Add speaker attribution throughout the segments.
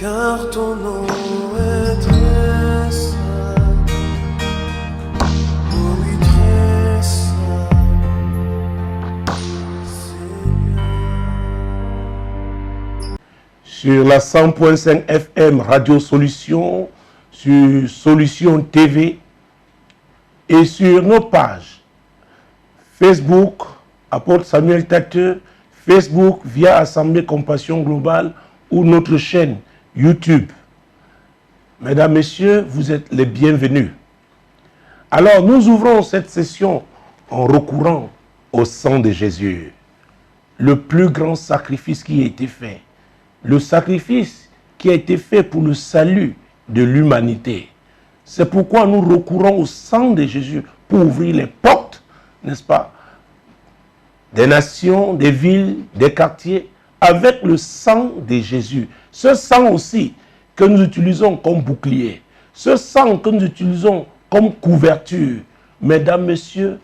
Speaker 1: car ton nom est très saint. Oh oui, très saint,
Speaker 2: Seigneur. Sur la 100.5 FM Radio Solution, sur Solution TV et sur nos pages Facebook, Apôtre Samuel Tateux, Facebook via Assemblée Compassion Globale ou notre chaîne YouTube. Mesdames, Messieurs, vous êtes les bienvenus. Alors, nous ouvrons cette session en recourant au sang de Jésus, le plus grand sacrifice qui a été fait, le sacrifice qui a été fait pour le salut de l'humanité. C'est pourquoi nous recourons au sang de Jésus pour ouvrir les portes, n'est-ce pas, des nations, des villes, des quartiers, avec le sang de Jésus. Ce sang aussi que nous utilisons comme bouclier, ce sang que nous utilisons comme couverture. Mesdames, Messieurs,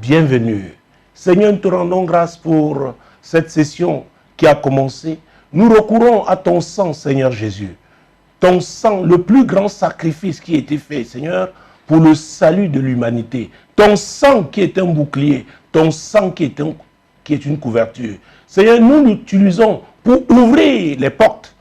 Speaker 2: bienvenue. Seigneur, nous te rendons grâce pour cette session qui a commencé. Nous recourons à ton sang, Seigneur Jésus. Ton sang, le plus grand sacrifice qui a été fait, Seigneur, pour le salut de l'humanité. Ton sang qui est un bouclier, ton sang qui est une couverture. Seigneur, nous l'utilisons pour ouvrir les portes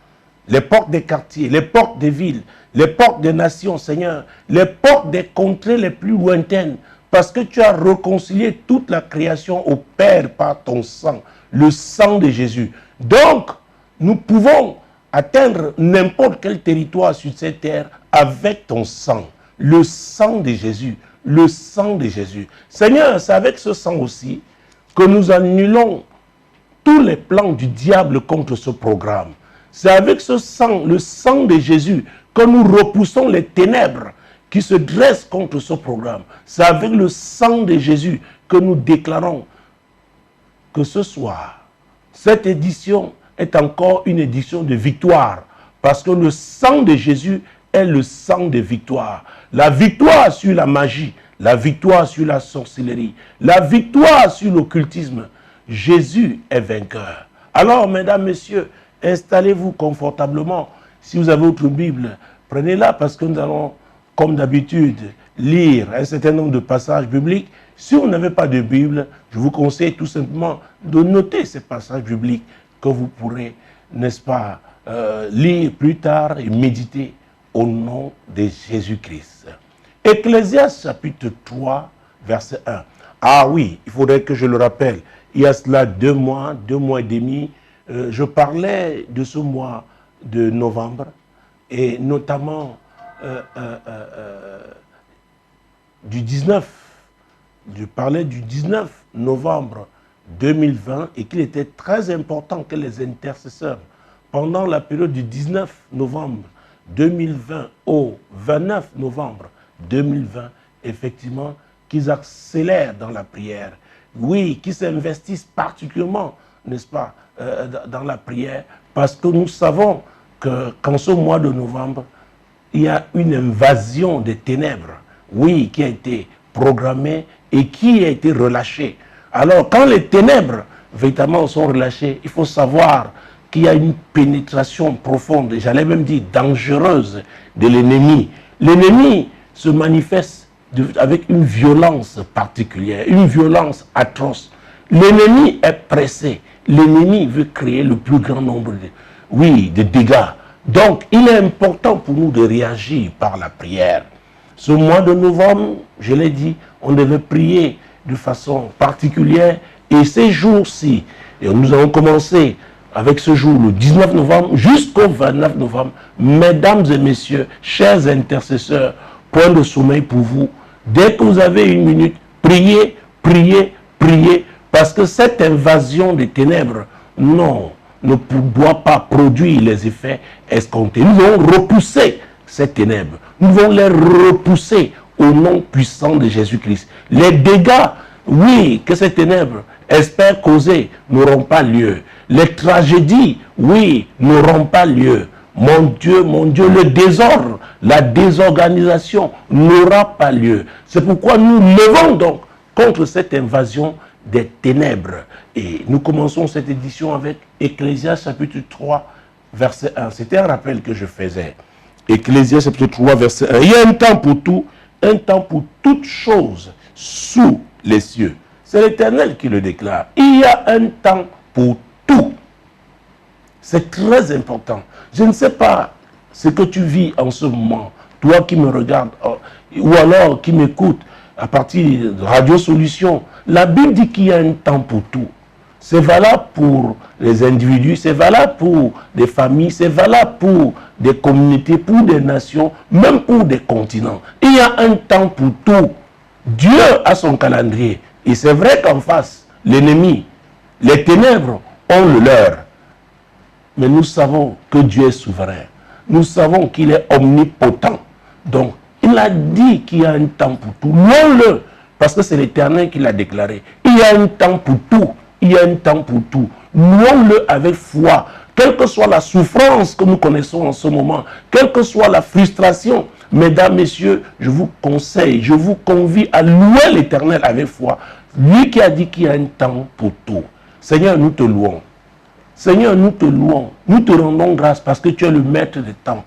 Speaker 2: des quartiers, les portes des villes, les portes des nations, Seigneur, les portes des contrées les plus lointaines, parce que tu as réconcilié toute la création au Père par ton sang, le sang de Jésus. Donc, nous pouvons atteindre n'importe quel territoire sur cette terre avec ton sang, le sang de Jésus, le sang de Jésus. Seigneur, c'est avec ce sang aussi que nous annulons tous les plans du diable contre ce programme. C'est avec ce sang, le sang de Jésus, que nous repoussons les ténèbres qui se dressent contre ce programme. C'est avec le sang de Jésus que nous déclarons que ce soir, cette édition est encore une édition de victoire, parce que le sang de Jésus est le sang de victoire. La victoire sur la magie, la victoire sur la sorcellerie, la victoire sur l'occultisme. Jésus est vainqueur. Alors, mesdames, messieurs, installez-vous confortablement. Si vous avez votre Bible, prenez-la, parce que nous allons, comme d'habitude, lire un certain nombre de passages bibliques. Si vous n'avez pas de Bible, je vous conseille tout simplement de noter ces passages bibliques que vous pourrez, n'est-ce pas, lire plus tard et méditer au nom de Jésus-Christ. Ecclésiaste chapitre 3, verset 1. Ah oui, il faudrait que je le rappelle. Il y a cela 2 mois et demi, je parlais de ce mois de novembre et notamment du 19. Je parlais du 19 novembre 2020 et qu'il était très important que les intercesseurs, pendant la période du 19 novembre 2020 au 29 novembre 2020, effectivement, qu'ils accélèrent dans la prière. Oui, qu'ils s'investissent particulièrement, n'est-ce pas, dans la prière, parce que nous savons qu'en ce mois de novembre, il y a une invasion des ténèbres, oui, qui a été programmée et qui a été relâchée. Alors, quand les ténèbres, véritablement, sont relâchées, il faut savoir qu'il y a une pénétration profonde, et j'allais même dire dangereuse, de l'ennemi. L'ennemi se manifeste avec une violence particulière, une violence atroce. L'ennemi est pressé. L'ennemi veut créer le plus grand nombre de dégâts. Donc, il est important pour nous de réagir par la prière. Ce mois de novembre, je l'ai dit, on devait prier de façon particulière. Et ces jours-ci, nous avons commencé avec ce jour, le 19 novembre, jusqu'au 29 novembre. Mesdames et messieurs, chers intercesseurs, point de sommeil pour vous. Dès que vous avez 1 minute, priez, priez, priez, parce que cette invasion des ténèbres, non, ne doit pas produire les effets escomptés. Nous devons repousser ces ténèbres. Nous devons les repousser au nom puissant de Jésus-Christ. Les dégâts, oui, que ces ténèbres espèrent causer n'auront pas lieu. Les tragédies, oui, n'auront pas lieu. Mon Dieu, le désordre, la désorganisation n'aura pas lieu. C'est pourquoi nous levons donc contre cette invasion des ténèbres. Et nous commençons cette édition avec Ecclésiaste chapitre 3, verset 1. C'était un rappel que je faisais. Ecclésiaste chapitre 3, verset 1. Il y a un temps pour tout, un temps pour toutes choses sous les cieux. C'est l'Éternel qui le déclare. Il y a un temps pour tout. C'est très important. Je ne sais pas ce que tu vis en ce moment, toi qui me regardes, ou alors qui m'écoute à partir de Radio Solution. La Bible dit qu'il y a un temps pour tout. C'est valable pour les individus, c'est valable pour des familles, c'est valable pour des communautés, pour des nations, même pour des continents. Il y a un temps pour tout. Dieu a son calendrier. Et c'est vrai qu'en face, l'ennemi, les ténèbres ont le leur. Mais nous savons que Dieu est souverain. Nous savons qu'il est omnipotent. Donc, il a dit qu'il y a un temps pour tout. Louons-le, parce que c'est l'Éternel qui l'a déclaré. Il y a un temps pour tout. Il y a un temps pour tout. Louons-le avec foi. Quelle que soit la souffrance que nous connaissons en ce moment, quelle que soit la frustration, mesdames, messieurs, je vous conseille, je vous convie à louer l'Éternel avec foi. Lui qui a dit qu'il y a un temps pour tout. Seigneur, nous te louons. Seigneur, nous te louons. Nous te rendons grâce parce que tu es le maître des temps.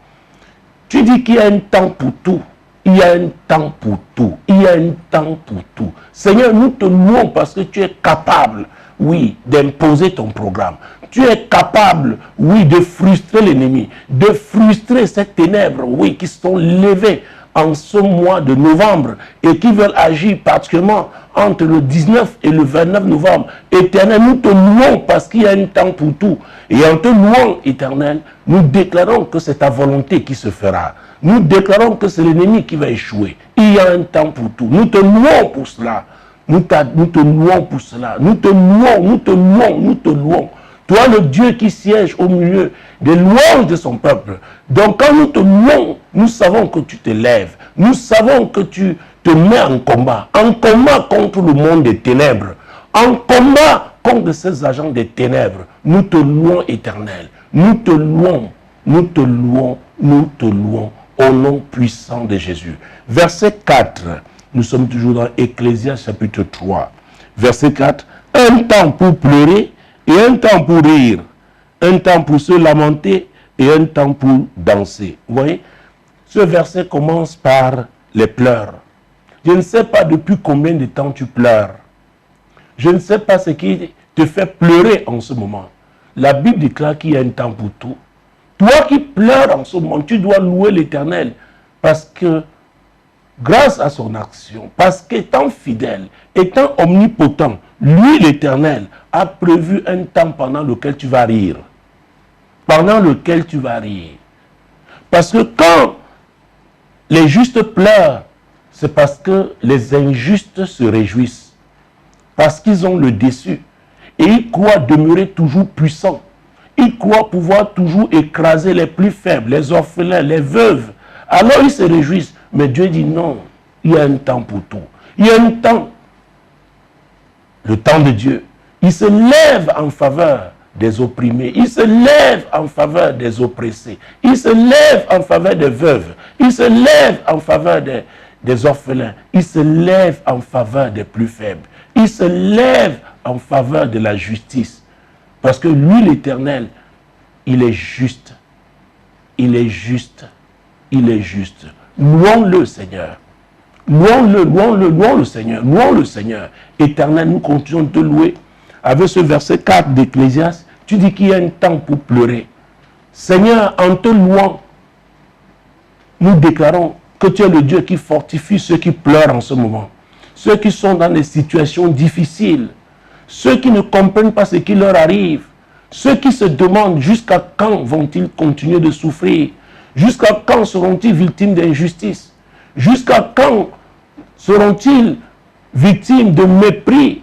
Speaker 2: Tu dis qu'il y a un temps pour tout. Il y a un temps pour tout. Il y a un temps pour tout. Seigneur, nous te louons parce que tu es capable, oui, d'imposer ton programme. Tu es capable, oui, de frustrer l'ennemi, de frustrer ces ténèbres, oui, qui sont levées en ce mois de novembre et qui veulent agir particulièrement entre le 19 et le 29 novembre. Éternel, nous te louons parce qu'il y a un temps pour tout. Et en te louant, Éternel, nous déclarons que c'est ta volonté qui se fera. Nous déclarons que c'est l'ennemi qui va échouer. Il y a un temps pour tout. Nous te louons pour cela. Nous te louons pour cela. Nous te louons, nous te louons, nous te louons. Toi, le Dieu qui siège au milieu des louanges de son peuple. Donc, quand nous te louons, nous savons que tu te lèves. Nous savons que tu te mets en combat contre le monde des ténèbres. En combat contre ces agents des ténèbres. Nous te louons, Éternel. Nous te louons, nous te louons, nous te louons. Au nom puissant de Jésus. Verset 4. Nous sommes toujours dans Ecclésiaste chapitre 3. Verset 4. Un temps pour pleurer et un temps pour rire. Un temps pour se lamenter et un temps pour danser. Vous voyez, ce verset commence par les pleurs. Je ne sais pas depuis combien de temps tu pleures. Je ne sais pas ce qui te fait pleurer en ce moment. La Bible déclare qu'il y a un temps pour tout. Toi qui pleures en ce moment, tu dois louer l'Éternel parce que grâce à son action, parce qu'étant fidèle, étant omnipotent, lui l'Éternel a prévu un temps pendant lequel tu vas rire. Pendant lequel tu vas rire. Parce que quand les justes pleurent, c'est parce que les injustes se réjouissent. Parce qu'ils ont le déçu. Et ils croient demeurer toujours puissants. Ils croient pouvoir toujours écraser les plus faibles, les orphelins, les veuves. Alors ils se réjouissent. Mais Dieu dit non, il y a un temps pour tout. Il y a un temps, le temps de Dieu. Il se lève en faveur des opprimés. Il se lève en faveur des oppressés. Il se lève en faveur des veuves. Il se lève en faveur des orphelins. Il se lève en faveur des plus faibles. Il se lève en faveur de la justice. Parce que lui, l'Éternel, il est juste. Il est juste. Il est juste. Louons-le, Seigneur. Louons-le, louons-le, louons le Seigneur. Louons le Seigneur. Éternel, nous continuons de te louer. Avec ce verset 4 d'Ecclésiaste, tu dis qu'il y a un temps pour pleurer. Seigneur, en te louant, nous déclarons que tu es le Dieu qui fortifie ceux qui pleurent en ce moment. Ceux qui sont dans des situations difficiles. Ceux qui ne comprennent pas ce qui leur arrive. Ceux qui se demandent jusqu'à quand vont-ils continuer de souffrir. Jusqu'à quand seront-ils victimes d'injustice? Jusqu'à quand seront-ils victimes de mépris,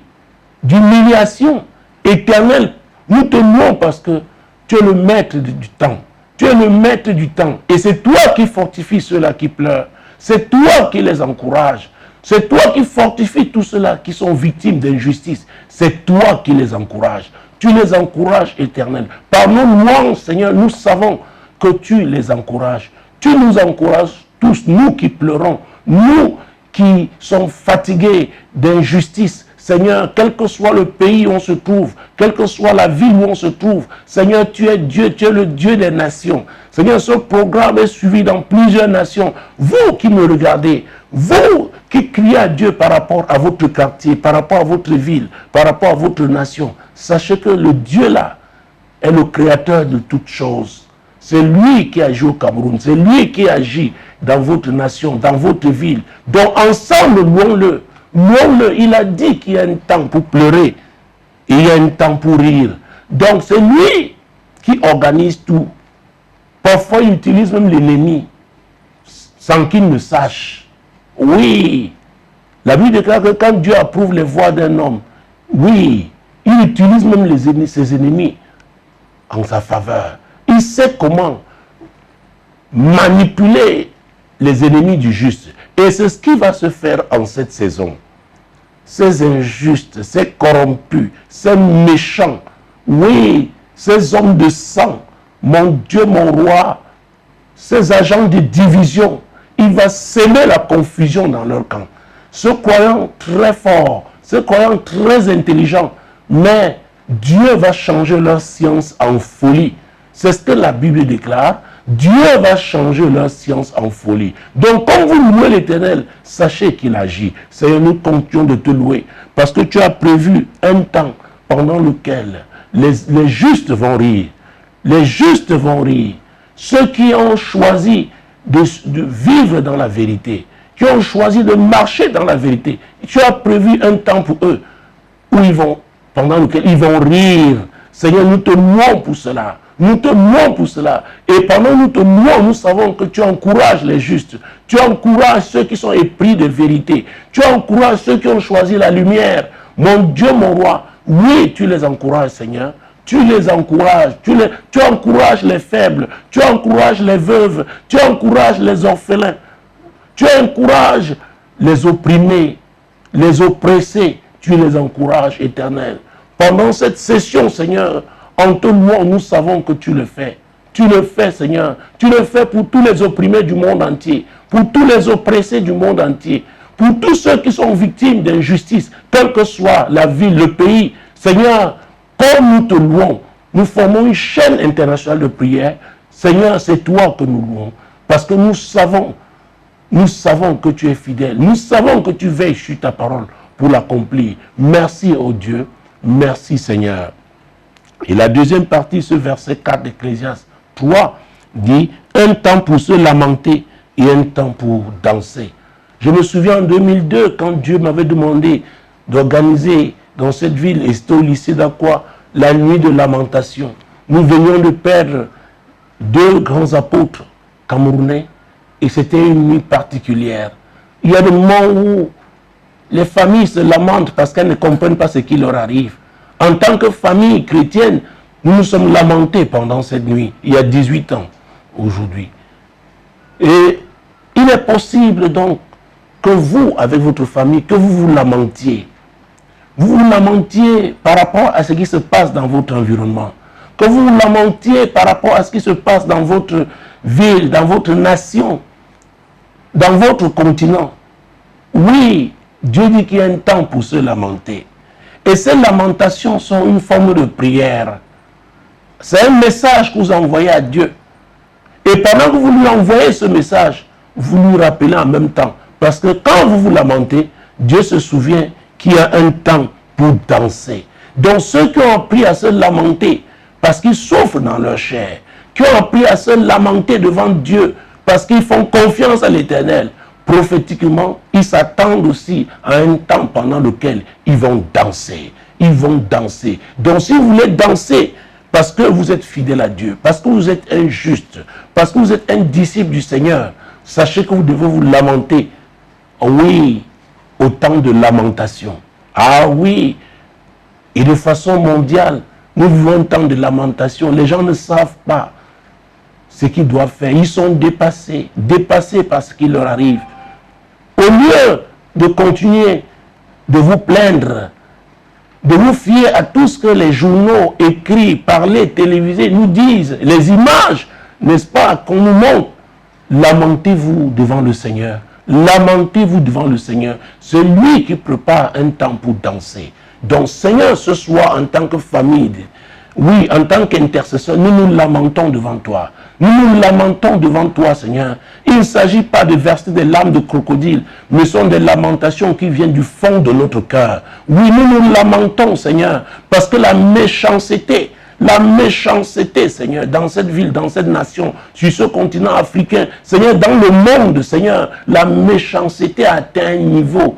Speaker 2: d'humiliation? Éternel, nous te louons parce que tu es le maître du temps. Tu es le maître du temps. Et c'est toi qui fortifies ceux-là qui pleurent. C'est toi qui les encourages. C'est toi qui fortifies tous ceux-là qui sont victimes d'injustice. C'est toi qui les encourages. Tu les encourages, Éternel. Par nos louanges, Seigneur, nous savons que tu les encourages. Tu nous encourages tous, nous qui pleurons, nous qui sommes fatigués d'injustice. Seigneur, quel que soit le pays où on se trouve, quelle que soit la ville où on se trouve, Seigneur, tu es Dieu, tu es le Dieu des nations. Seigneur, ce programme est suivi dans plusieurs nations. Vous qui me regardez, vous qui criez à Dieu par rapport à votre quartier, par rapport à votre ville, par rapport à votre nation, sachez que le Dieu là est le créateur de toutes choses. C'est lui qui agit au Cameroun, c'est lui qui agit dans votre nation, dans votre ville. Donc ensemble, louons-le. Louons-le. Il a dit qu'il y a un temps pour pleurer et il y a un temps pour rire. Donc c'est lui qui organise tout. Parfois, il utilise même l'ennemi sans qu'il ne sache. Oui, la Bible déclare que quand Dieu approuve les voies d'un homme, oui, il utilise même ses ennemis en sa faveur. Il sait comment manipuler les ennemis du juste. Et c'est ce qui va se faire en cette saison. Ces injustes, ces corrompus, ces méchants, oui, ces hommes de sang, mon Dieu, mon roi, ces agents de division, il va semer la confusion dans leur camp. Ce croyant très fort, ce croyant très intelligent, mais Dieu va changer leur science en folie. C'est ce que la Bible déclare. Dieu va changer leur science en folie. Donc, quand vous louez l'Éternel, sachez qu'il agit. Seigneur, nous comptions de te louer. Parce que tu as prévu un temps pendant lequel les justes vont rire. Les justes vont rire. Ceux qui ont choisi de vivre dans la vérité, qui ont choisi de marcher dans la vérité, tu as prévu un temps pour eux où ils vont, pendant lequel ils vont rire. Seigneur, nous te louons pour cela. Nous te louons pour cela. Et pendant que nous te louons, nous savons que tu encourages les justes. Tu encourages ceux qui sont épris de vérité. Tu encourages ceux qui ont choisi la lumière. Mon Dieu, mon roi, oui, tu les encourages, Seigneur. Tu les encourages. Tu encourages les faibles. Tu encourages les veuves. Tu encourages les orphelins. Tu encourages les opprimés, les oppressés. Tu les encourages, Éternel. Pendant cette session, Seigneur, en te louant, nous savons que tu le fais. Tu le fais, Seigneur. Tu le fais pour tous les opprimés du monde entier, pour tous les oppressés du monde entier, pour tous ceux qui sont victimes d'injustice, quelle que soit la ville, le pays. Seigneur, comme nous te louons, nous formons une chaîne internationale de prière. Seigneur, c'est toi que nous louons, parce que nous savons que tu es fidèle. Nous savons que tu veilles sur ta parole pour l'accomplir. Merci, oh Dieu. Merci, Seigneur. Et la deuxième partie, ce verset 4 d'Ecclésiaste 3, dit « Un temps pour se lamenter et un temps pour danser ». Je me souviens en 2002, quand Dieu m'avait demandé d'organiser dans cette ville, et c'était au lycée d'Aqua, la nuit de lamentation. Nous venions de perdre 2 grands apôtres camerounais, et c'était une nuit particulière. Il y a des moments où les familles se lamentent parce qu'elles ne comprennent pas ce qui leur arrive. En tant que famille chrétienne, nous nous sommes lamentés pendant cette nuit, il y a 18 ans aujourd'hui. Et il est possible donc que vous, avec votre famille, que vous vous lamentiez. Vous vous lamentiez par rapport à ce qui se passe dans votre environnement. Que vous vous lamentiez par rapport à ce qui se passe dans votre ville, dans votre nation, dans votre continent. Oui, Dieu dit qu'il y a un temps pour se lamenter. Et ces lamentations sont une forme de prière. C'est un message que vous envoyez à Dieu. Et pendant que vous lui envoyez ce message, vous lui rappelez en même temps. Parce que quand vous vous lamentez, Dieu se souvient qu'il y a un temps pour danser. Donc ceux qui ont appris à se lamenter parce qu'ils souffrent dans leur chair, qui ont appris à se lamenter devant Dieu parce qu'ils font confiance à l'Éternel, prophétiquement, ils s'attendent aussi à un temps pendant lequel ils vont danser. Ils vont danser. Donc si vous voulez danser parce que vous êtes fidèle à Dieu, parce que vous êtes un juste, parce que vous êtes un disciple du Seigneur, sachez que vous devez vous lamenter. Oui, au temps de lamentation. Ah oui, et de façon mondiale, nous vivons un temps de lamentation. Les gens ne savent pas ce qu'ils doivent faire. Ils sont dépassés par ce qui leur arrive. Au lieu de continuer de vous plaindre, de vous fier à tout ce que les journaux, écrits, parlés, télévisés nous disent, les images, n'est-ce pas, qu'on nous montre, lamentez-vous devant le Seigneur. Lamentez-vous devant le Seigneur. C'est lui qui prépare un temps pour danser. Donc, Seigneur, ce soir, en tant que famille, oui, en tant qu'intercesseur, nous nous lamentons devant toi. Nous nous lamentons devant toi, Seigneur. Il ne s'agit pas de verser des larmes de crocodile, mais ce sont des lamentations qui viennent du fond de notre cœur. Oui, nous nous lamentons, Seigneur, parce que la méchanceté, Seigneur, dans cette ville, dans cette nation, sur ce continent africain, Seigneur, dans le monde, Seigneur, la méchanceté a atteint un niveau,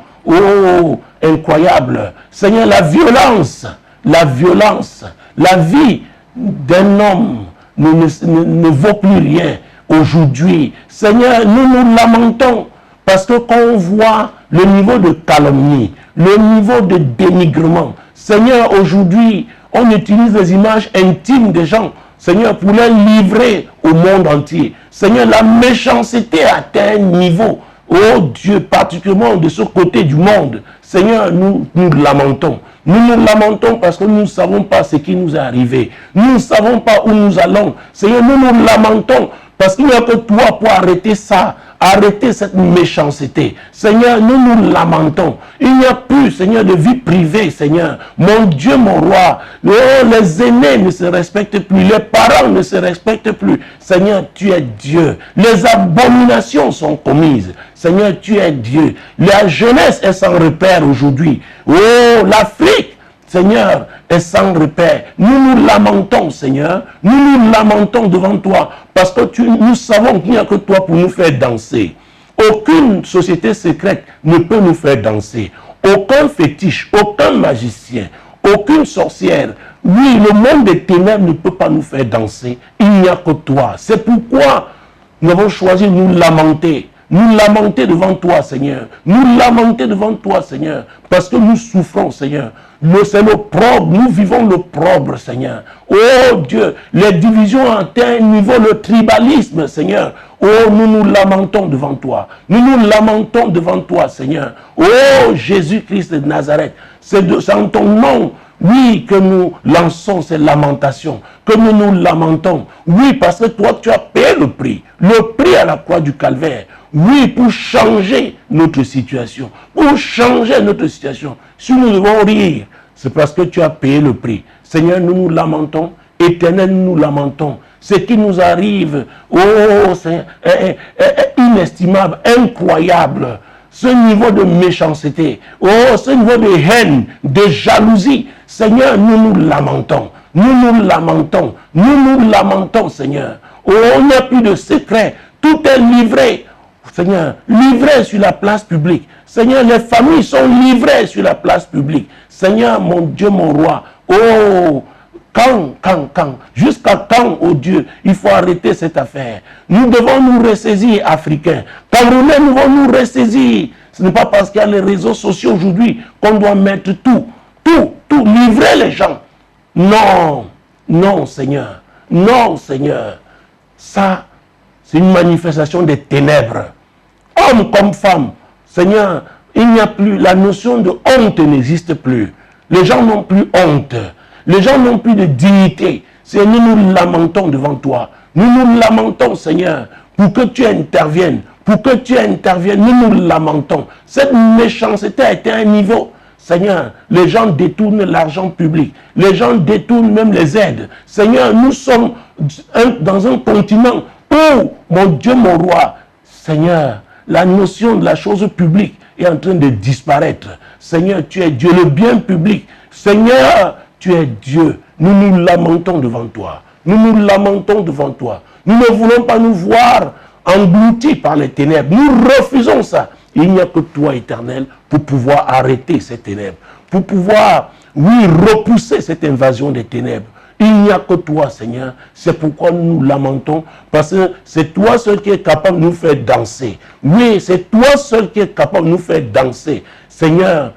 Speaker 2: incroyable. Seigneur, la violence, la vie d'un homme ne vaut plus rien aujourd'hui. Seigneur, nous nous lamentons parce que quand on voit le niveau de calomnie, le niveau de dénigrement, Seigneur, aujourd'hui, on utilise les images intimes des gens, Seigneur, pour les livrer au monde entier. Seigneur, la méchanceté a atteint un niveau, oh Dieu, particulièrement de ce côté du monde. Seigneur, nous lamentons. Nous nous lamentons parce que nous ne savons pas ce qui nous est arrivé. Nous ne savons pas où nous allons. Seigneur, nous nous lamentons parce qu'il n'y a que toi pour arrêter ça, arrêter cette méchanceté. Seigneur, nous nous lamentons. Il n'y a plus, Seigneur, de vie privée, Seigneur. Mon Dieu, mon roi, les aînés ne se respectent plus, les parents ne se respectent plus. Seigneur, tu es Dieu. Les abominations sont commises. Seigneur, tu es Dieu. La jeunesse est sans repère aujourd'hui. Oh, l'Afrique, Seigneur, est sans repère. Nous nous lamentons, Seigneur. Nous nous lamentons devant toi parce que nous savons qu'il n'y a que toi pour nous faire danser. Aucune société secrète ne peut nous faire danser. Aucun fétiche, aucun magicien, aucune sorcière. Oui, le monde des ténèbres ne peut pas nous faire danser. Il n'y a que toi. C'est pourquoi nous avons choisi de nous lamenter. Nous lamenter devant toi, Seigneur. Nous lamenter devant toi, Seigneur. Parce que nous souffrons, Seigneur. C'est l'opprobre. Nous vivons l'opprobre, Seigneur. Oh Dieu, les divisions ont atteint un niveau, le tribalisme, Seigneur. Oh, nous nous lamentons devant toi. Nous nous lamentons devant toi, Seigneur. Oh, Jésus-Christ de Nazareth. C'est en ton nom, oui, que nous lançons ces lamentations, que nous nous lamentons. Oui, parce que toi, tu as payé le prix à la croix du calvaire. Oui, pour changer notre situation. Pour changer notre situation. Si nous devons rire, c'est parce que tu as payé le prix. Seigneur, nous nous lamentons. Éternel, nous nous lamentons. Ce qui nous arrive, oh, c'est inestimable, incroyable. Ce niveau de méchanceté, oh, ce niveau de haine, de jalousie. Seigneur, nous nous lamentons. Nous nous lamentons. Nous nous lamentons, Seigneur. Oh, il n'y a plus de secret. Tout est livré. Seigneur, livré sur la place publique. Seigneur, les familles sont livrées sur la place publique. Seigneur, mon Dieu, mon roi. Oh, quand, jusqu'à quand, oh Dieu, il faut arrêter cette affaire. Nous devons nous ressaisir, Africains. Camerounais, nous devons nous ressaisir. Ce n'est pas parce qu'il y a les réseaux sociaux aujourd'hui qu'on doit mettre tout, livrer les gens. Non, Seigneur. Non, Seigneur. Ça, c'est une manifestation des ténèbres. Homme comme femme, Seigneur, il n'y a plus, la notion de honte n'existe plus. Les gens n'ont plus honte. Les gens n'ont plus de dignité. C'est nous nous lamentons devant toi. Nous nous lamentons, Seigneur, pour que tu interviennes. Pour que tu interviennes, nous nous lamentons. Cette méchanceté a été à un niveau. Seigneur, les gens détournent l'argent public. Les gens détournent même les aides. Seigneur, nous sommes dans un continent où, mon Dieu, mon roi, Seigneur, la notion de la chose publique est en train de disparaître. Seigneur, tu es Dieu, le bien public. Seigneur, tu es Dieu. Nous nous lamentons devant toi. Nous nous lamentons devant toi. Nous ne voulons pas nous voir engloutis par les ténèbres. Nous refusons ça. Il n'y a que toi, Éternel, pour pouvoir arrêter ces ténèbres. Pour pouvoir, oui, repousser cette invasion des ténèbres. Il n'y a que toi, Seigneur. C'est pourquoi nous nous lamentons. Parce que c'est toi seul qui est capable de nous faire danser. Oui, c'est toi seul qui est capable de nous faire danser. Seigneur,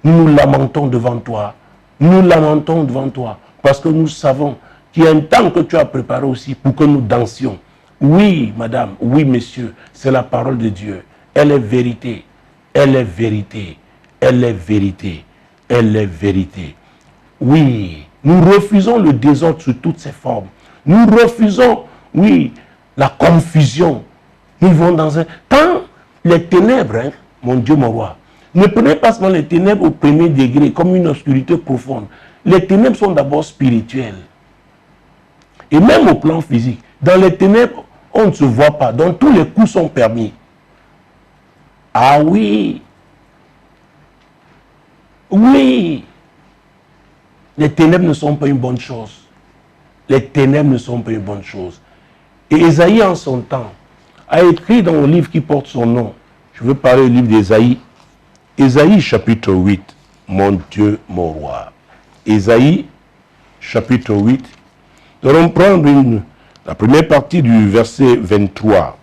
Speaker 2: nous nous lamentons devant toi. Nous lamentons devant toi. Parce que nous savons qu'il y a un temps que tu as préparé aussi pour que nous dansions. Oui, madame, oui, monsieur, c'est la parole de Dieu. Elle est vérité. Elle est vérité. Elle est vérité. Elle est vérité. Oui, nous refusons le désordre sous toutes ses formes. Nous refusons, oui, la confusion. Nous vivons dans un... Quand Les ténèbres, hein, mon Dieu, mon roi, ne prenez pas seulement les ténèbres au premier degré, comme une obscurité profonde. Les ténèbres sont d'abord spirituelles. Et même au plan physique, dans les ténèbres, on ne se voit pas. Donc tous les coups sont permis. Ah oui. Oui. Les ténèbres ne sont pas une bonne chose. Les ténèbres ne sont pas une bonne chose. Et Ésaïe, en son temps, a écrit dans le livre qui porte son nom. Je veux parler du livre d'Ésaïe. Ésaïe, chapitre 8. Mon Dieu, mon roi. Ésaïe, chapitre 8. Nous allons prendre la première partie du verset 23.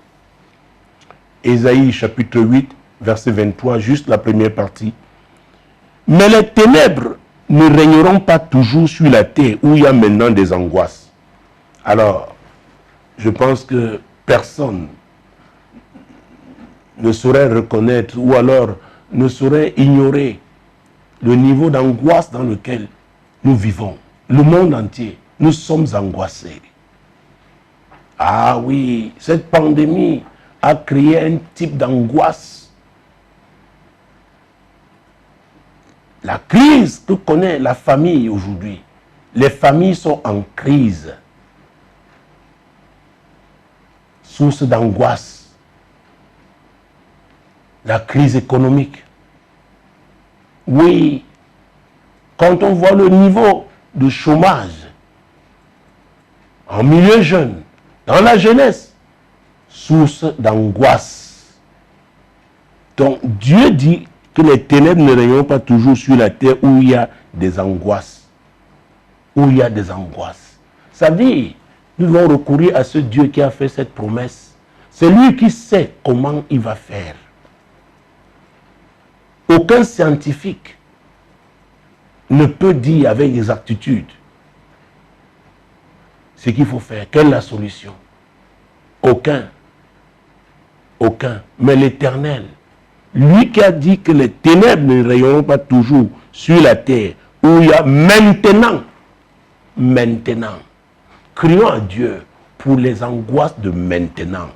Speaker 2: Ésaïe, chapitre 8, verset 23, juste la première partie. Mais les ténèbres ne régneront pas toujours sur la terre où il y a maintenant des angoisses. Alors, je pense que personne ne saurait reconnaître ou alors ne saurait ignorer le niveau d'angoisse dans lequel nous vivons. Le monde entier, nous sommes angoissés. Ah oui, cette pandémie a créé un type d'angoisse. La crise que connaît la famille aujourd'hui, les familles sont en crise. Source d'angoisse. La crise économique. Oui, quand on voit le niveau de chômage en milieu jeune, dans la jeunesse, source d'angoisse. Donc Dieu dit que les ténèbres ne règnent pas toujours sur la terre où il y a des angoisses. Où il y a des angoisses. Ça veut dire, nous devons recourir à ce Dieu qui a fait cette promesse. C'est lui qui sait comment il va faire. Aucun scientifique ne peut dire avec exactitude ce qu'il faut faire. Quelle est la solution? Aucun. Aucun. Mais l'Éternel, lui qui a dit que les ténèbres ne rayonneront pas toujours sur la terre, où il y a maintenant, crions à Dieu pour les angoisses de maintenant,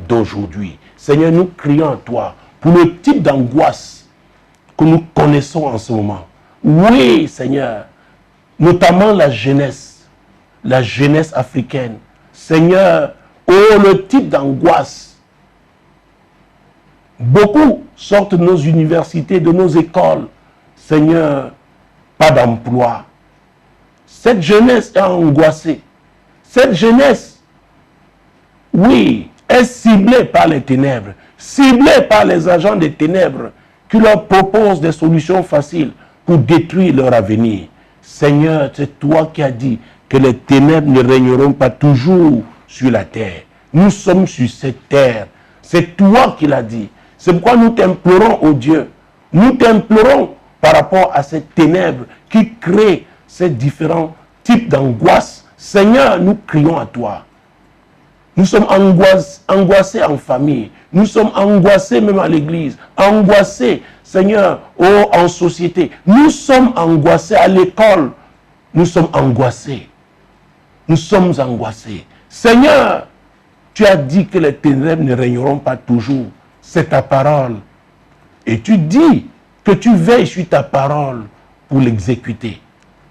Speaker 2: d'aujourd'hui. Seigneur, nous crions à toi pour le type d'angoisse que nous connaissons en ce moment. Oui, Seigneur, notamment la jeunesse africaine. Seigneur, oh, le type d'angoisse. Beaucoup sortent de nos universités, de nos écoles. Seigneur, pas d'emploi. Cette jeunesse est angoissée. Cette jeunesse, oui, est ciblée par les ténèbres, ciblée par les agents des ténèbres qui leur proposent des solutions faciles pour détruire leur avenir. Seigneur, c'est toi qui as dit que les ténèbres ne régneront pas toujours sur la terre. Nous sommes sur cette terre. C'est toi qui l'as dit. C'est pourquoi nous t'implorons, ô Dieu. Nous t'implorons par rapport à ces ténèbres qui créent ces différents types d'angoisse. Seigneur, nous crions à toi. Nous sommes angoissés en famille. Nous sommes angoissés même à l'église. Angoissés, Seigneur, oh, en société. Nous sommes angoissés à l'école. Nous sommes angoissés. Nous sommes angoissés. Seigneur, tu as dit que les ténèbres ne régneront pas toujours. C'est ta parole. Et tu dis que tu veilles sur ta parole pour l'exécuter.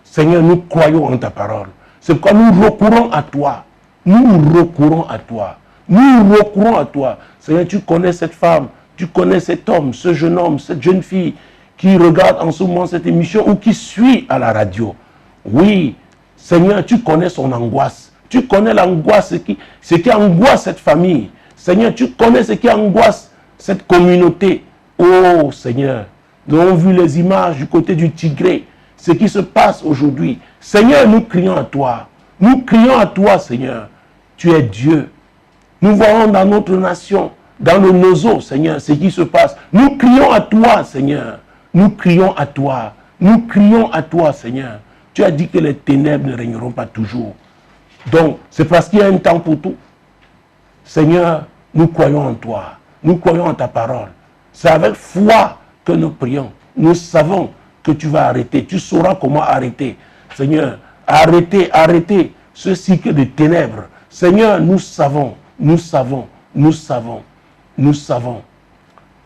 Speaker 2: Seigneur, nous croyons en ta parole. C'est pourquoi nous recourons à toi. Nous recourons à toi. Nous recourons à toi. Seigneur, tu connais cette femme, tu connais cet homme, ce jeune homme, cette jeune fille qui regarde en ce moment cette émission ou qui suit à la radio. Oui, Seigneur, tu connais son angoisse. Tu connais l'angoisse, ce qui angoisse cette famille. Seigneur, tu connais ce qui angoisse cette communauté. Oh Seigneur, nous avons vu les images du côté du Tigré, ce qui se passe aujourd'hui. Seigneur, nous crions à toi. Nous crions à toi, Seigneur. Tu es Dieu. Nous voyons dans notre nation, dans le Nozo, Seigneur, ce qui se passe. Nous crions à toi, Seigneur. Nous crions à toi. Nous crions à toi, Seigneur. Tu as dit que les ténèbres ne régneront pas toujours. Donc, c'est parce qu'il y a un temps pour tout. Seigneur, nous croyons en toi. Nous croyons en ta parole. C'est avec foi que nous prions. Nous savons que tu vas arrêter. Tu sauras comment arrêter. Seigneur, arrêtez ce cycle de ténèbres. Seigneur, nous savons.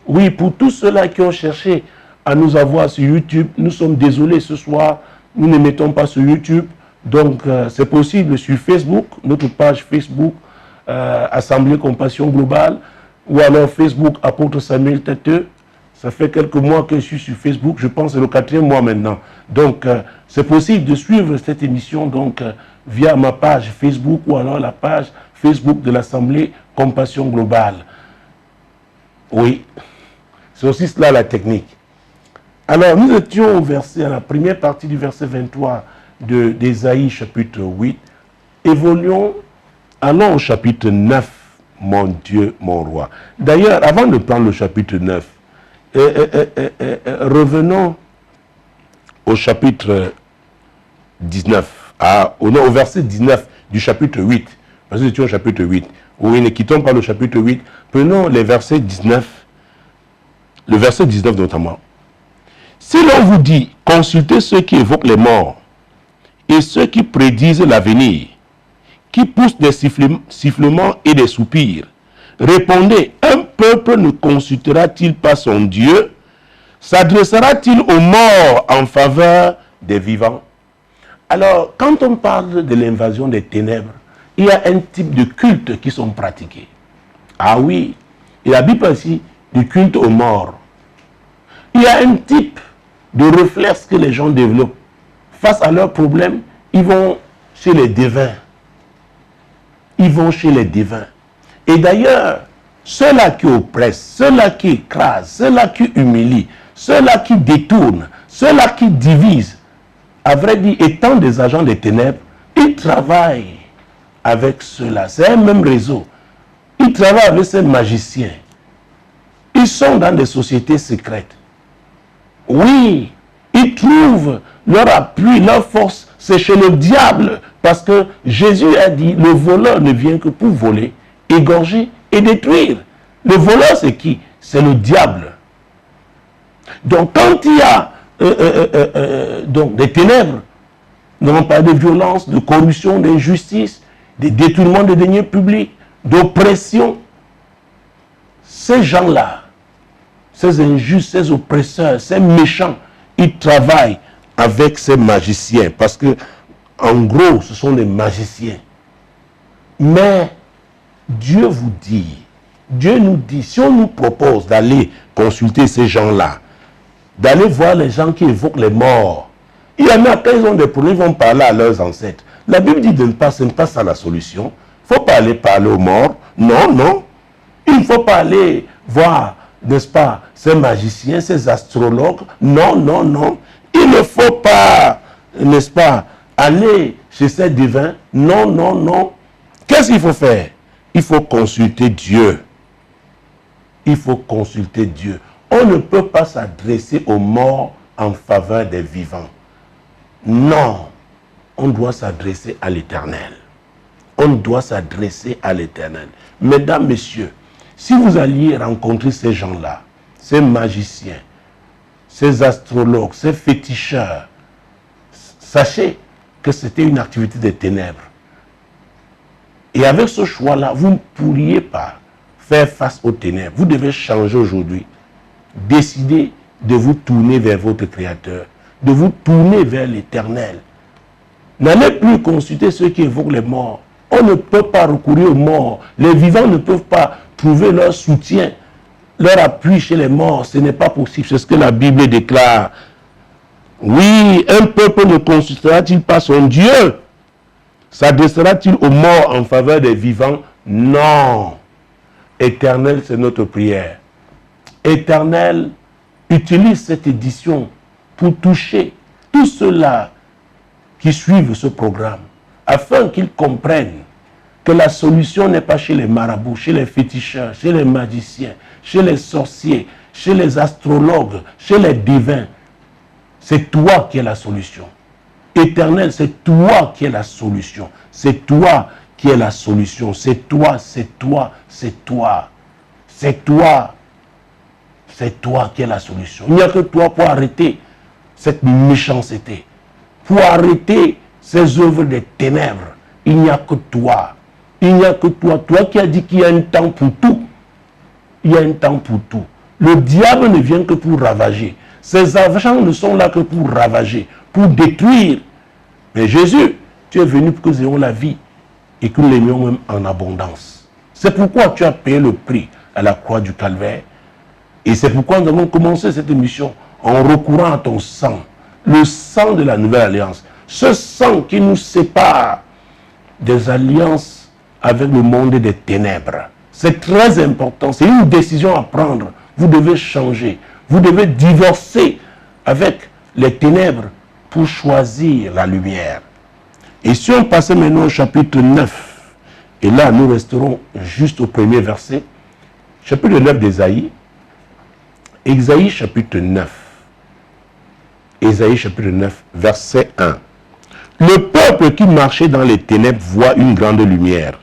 Speaker 2: Oui, pour tous ceux-là qui ont cherché à nous avoir sur YouTube, nous sommes désolés ce soir, nous ne mettons pas sur YouTube. Donc, c'est possible sur Facebook, notre page Facebook, Assemblée Compassion Globale, ou alors Facebook Apôtre Samuel Teteu. Ça fait quelques mois que je suis sur Facebook, je pense que c'est le 4e mois maintenant. Donc, c'est possible de suivre cette émission donc, via ma page Facebook ou alors la page Facebook de l'Assemblée Compassion Globale. Oui, c'est aussi cela la technique. Alors, nous étions au verset, à la première partie du verset 23 d'Ésaïe chapitre 8. Évoluons, allons au chapitre 9, mon Dieu, mon roi. D'ailleurs, avant de prendre le chapitre 9, revenons au chapitre 19, au verset 19 du chapitre 8. Parce que nous étions au chapitre 8. Oui, ne quittons pas le chapitre 8. Prenons les versets 19, le verset 19 notamment. Si l'on vous dit, consultez ceux qui évoquent les morts et ceux qui prédisent l'avenir, qui poussent des sifflements et des soupirs, répondez, un peuple ne consultera-t-il pas son Dieu? S'adressera-t-il aux morts en faveur des vivants? Alors, quand on parle de l'invasion des ténèbres, il y a un type de culte qui sont pratiqués. Ah oui, il y a bien aussi du culte aux morts. Il y a un type de réflexe que les gens développent. Face à leurs problèmes, ils vont chez les devins. Ils vont chez les devins. Et d'ailleurs, ceux-là qui oppressent, ceux-là qui écrasent, ceux-là qui humilient, ceux-là qui détournent, ceux-là qui divisent, à vrai dire, étant des agents des ténèbres, ils travaillent avec ceux-là. C'est un même réseau. Ils travaillent avec ces magiciens. Ils sont dans des sociétés secrètes. Oui, ils trouvent leur appui, leur force, c'est chez le diable. Parce que Jésus a dit, le voleur ne vient que pour voler, égorger et détruire. Le voleur, c'est qui? C'est le diable. Donc, quand il y a donc des ténèbres, nous n'avons pas de violence, de corruption, d'injustice, de détournement de deniers publics, d'oppression. Ces gens-là, ces injustes, ces oppresseurs, ces méchants, ils travaillent avec ces magiciens. Parce que, en gros, ce sont des magiciens. Mais Dieu vous dit, Dieu nous dit, si on nous propose d'aller consulter ces gens-là, d'aller voir les gens qui évoquent les morts, il y en a, quand ils ont des problèmes, ils vont parler à leurs ancêtres. La Bible dit de ne pas, ce n'est pas ça la solution. Il ne faut pas aller parler aux morts. Non, non. Il ne faut pas aller voir, n'est-ce pas, ces magiciens, ces astrologues. Non, non, non. Il ne faut pas, n'est-ce pas, aller chez ces divins. Non, non, non. Qu'est-ce qu'il faut faire? Il faut consulter Dieu. Il faut consulter Dieu. On ne peut pas s'adresser aux morts en faveur des vivants. Non. On doit s'adresser à l'Éternel. On doit s'adresser à l'Éternel. Mesdames, messieurs, si vous alliez rencontrer ces gens-là, ces magiciens, ces astrologues, ces féticheurs, sachez que c'était une activité des ténèbres. Et avec ce choix-là, vous ne pourriez pas faire face aux ténèbres. Vous devez changer aujourd'hui. Décider de vous tourner vers votre Créateur, de vous tourner vers l'Éternel. N'allez plus consulter ceux qui évoquent les morts. On ne peut pas recourir aux morts. Les vivants ne peuvent pas trouver leur soutien, leur appui chez les morts. Ce n'est pas possible. C'est ce que la Bible déclare. Oui, un peuple ne consultera-t-il pas son Dieu? S'adressera-t-il aux morts en faveur des vivants? Non. Éternel, c'est notre prière. Éternel, utilise cette édition pour toucher tous ceux-là qui suivent ce programme, afin qu'ils comprennent que la solution n'est pas chez les marabouts, chez les féticheurs, chez les magiciens, chez les sorciers, chez les astrologues, chez les divins. C'est toi qui es la solution. Éternel, c'est toi qui es la solution. C'est toi qui es la solution. C'est toi, c'est toi, c'est toi. C'est toi. C'est toi qui es la solution. Il n'y a que toi pour arrêter cette méchanceté. Pour arrêter ces œuvres des ténèbres. Il n'y a que toi. Il n'y a que toi. Toi qui as dit qu'il y a un temps pour tout. Il y a un temps pour tout. Le diable ne vient que pour ravager. Ses agents ne sont là que pour ravager, pour détruire. Mais Jésus, tu es venu pour que nous ayons la vie et que nous l'aimions même en abondance. C'est pourquoi tu as payé le prix à la croix du Calvaire. Et c'est pourquoi nous avons commencé cette émission en recourant à ton sang, le sang de la nouvelle alliance. Ce sang qui nous sépare des alliances avec le monde des ténèbres. C'est très important, c'est une décision à prendre. Vous devez changer, vous devez divorcer avec les ténèbres pour choisir la lumière. Et si on passait maintenant au chapitre 9, et là nous resterons juste au premier verset, chapitre 9 d'Ésaïe, Ésaïe chapitre 9, Ésaïe chapitre 9, verset 1. Le peuple qui marchait dans les ténèbres voit une grande lumière.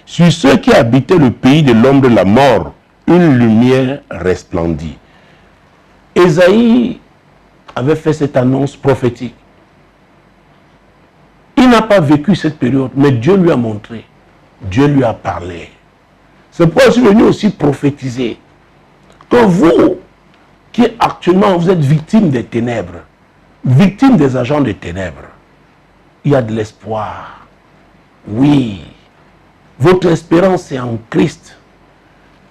Speaker 2: Sur ceux qui habitaient le pays de l'ombre de la mort, une lumière resplendit. Ésaïe avait fait cette annonce prophétique. Il n'a pas vécu cette période, mais Dieu lui a montré. Dieu lui a parlé. C'est pourquoi je suis venu aussi prophétiser que vous, qui actuellement vous êtes victime des ténèbres, victime des agents des ténèbres, il y a de l'espoir. Oui, votre espérance est en Christ.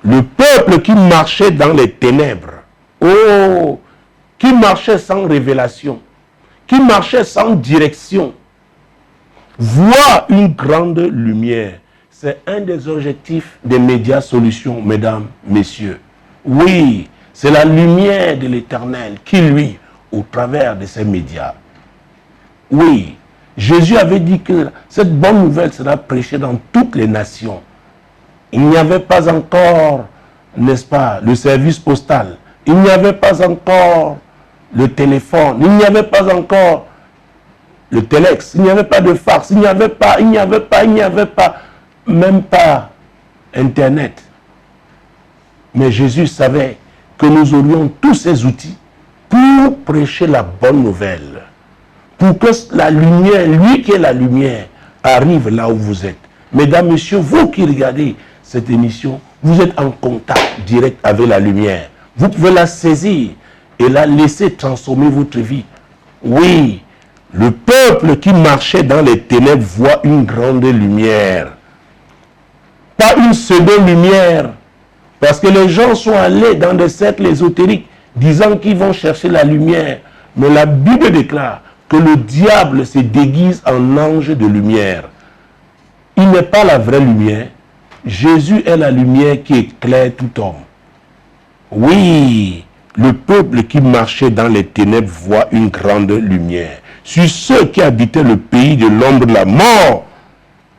Speaker 2: Le peuple qui marchait dans les ténèbres, oh, qui marchait sans révélation, qui marchait sans direction, voit une grande lumière. C'est un des objectifs des médias solutions, mesdames, messieurs. Oui, c'est la lumière de l'Éternel qui luit au travers de ces médias. Oui, Jésus avait dit que cette bonne nouvelle sera prêchée dans toutes les nations. Il n'y avait pas encore, n'est-ce pas, le service postal. Il n'y avait pas encore le téléphone. Il n'y avait pas encore le téléx. Il n'y avait pas de fax. Il n'y avait pas, même pas Internet. Mais Jésus savait que nous aurions tous ces outils pour prêcher la bonne nouvelle. Pour que la lumière, lui qui est la lumière, arrive là où vous êtes. Mesdames, messieurs, vous qui regardez cette émission, vous êtes en contact direct avec la lumière. Vous pouvez la saisir et la laisser transformer votre vie. Oui, le peuple qui marchait dans les ténèbres voit une grande lumière. Pas une seconde lumière. Parce que les gens sont allés dans des cercles ésotériques disant qu'ils vont chercher la lumière. Mais la Bible déclare que le diable se déguise en ange de lumière. Il n'est pas la vraie lumière. Jésus est la lumière qui éclaire tout homme. Oui, le peuple qui marchait dans les ténèbres voit une grande lumière. Sur ceux qui habitaient le pays de l'ombre de la mort,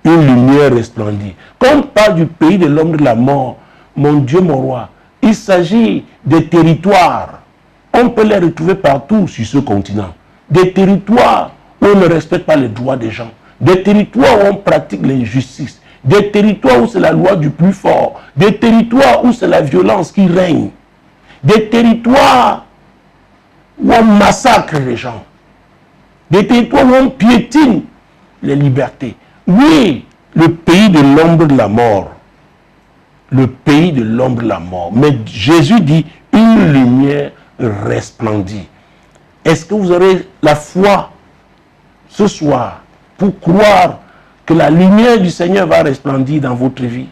Speaker 2: une lumière resplendit. Quand on parle du pays de l'ombre de la mort, mon Dieu, mon roi, il s'agit des territoires. On peut les retrouver partout sur ce continent. Des territoires où on ne respecte pas les droits des gens. Des territoires où on pratique l'injustice. Des territoires où c'est la loi du plus fort. Des territoires où c'est la violence qui règne. Des territoires où on massacre les gens. Des territoires où on piétine les libertés. Oui, le pays de l'ombre de la mort. Le pays de l'ombre de la mort. Mais Jésus dit, une lumière resplendit. Est-ce que vous aurez la foi ce soir pour croire que la lumière du Seigneur va resplendir dans votre vie?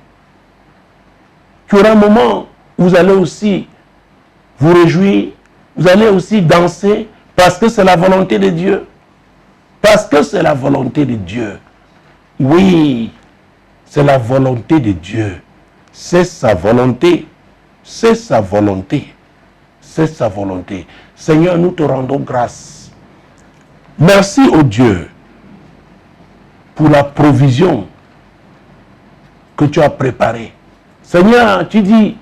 Speaker 2: Qu'il y aura un moment où vous allez aussi vous réjouir, vous allez aussi danser parce que c'est la volonté de Dieu. Parce que c'est la volonté de Dieu. Oui, c'est la volonté de Dieu. C'est sa volonté. C'est sa volonté. C'est sa volonté. Seigneur, nous te rendons grâce. Merci au Dieu pour la provision que tu as préparée. Seigneur, tu dis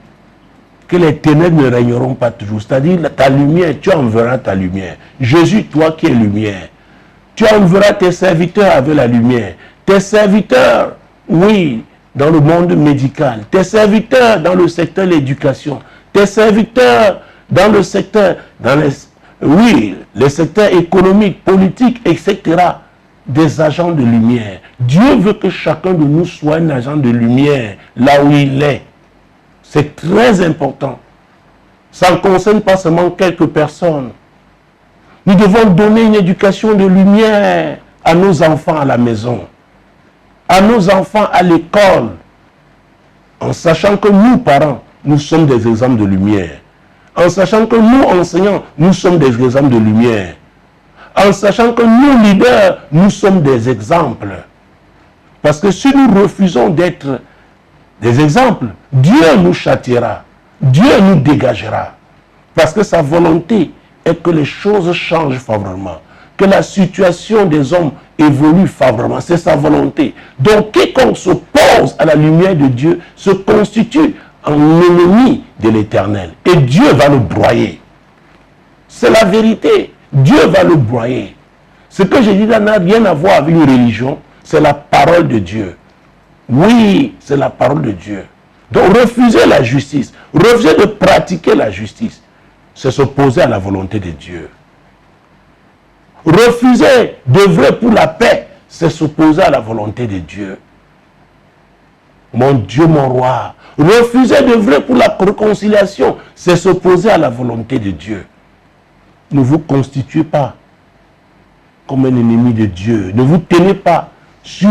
Speaker 2: que les ténèbres ne régneront pas toujours. C'est-à-dire ta lumière, tu enverras ta lumière. Jésus, toi qui es lumière, tu enverras tes serviteurs avec la lumière. Tes serviteurs, oui, dans le monde médical. Tes serviteurs dans le secteur de l'éducation. Tes serviteurs dans le secteur, les secteurs économiques, politiques, etc. Des agents de lumière. Dieu veut que chacun de nous soit un agent de lumière là où il est. C'est très important. Ça ne concerne pas seulement quelques personnes. Nous devons donner une éducation de lumière à nos enfants à la maison, à nos enfants à l'école, en sachant que nous, parents, nous sommes des exemples de lumière. En sachant que nous, enseignants, nous sommes des exemples de lumière. En sachant que nous, leaders, nous sommes des exemples. Parce que si nous refusons d'être des exemples, Dieu nous châtiera. Dieu nous dégagera. Parce que sa volonté est que les choses changent favorablement. Que la situation des hommes évolue favorablement. C'est sa volonté. Donc quiconque s'oppose à la lumière de Dieu se constitue en ennemi de l'Éternel. Et Dieu va le broyer. C'est la vérité. Dieu va le broyer. Ce que j'ai dit là n'a rien à voir avec une religion. C'est la parole de Dieu. Oui, c'est la parole de Dieu. Donc refuser la justice, refuser de pratiquer la justice, c'est s'opposer à la volonté de Dieu. Refuser d'œuvrer pour la paix, c'est s'opposer à la volonté de Dieu. Mon Dieu, mon roi. Refuser d'œuvrer pour la réconciliation, c'est s'opposer à la volonté de Dieu. Ne vous constituez pas comme un ennemi de Dieu. Ne vous tenez pas sur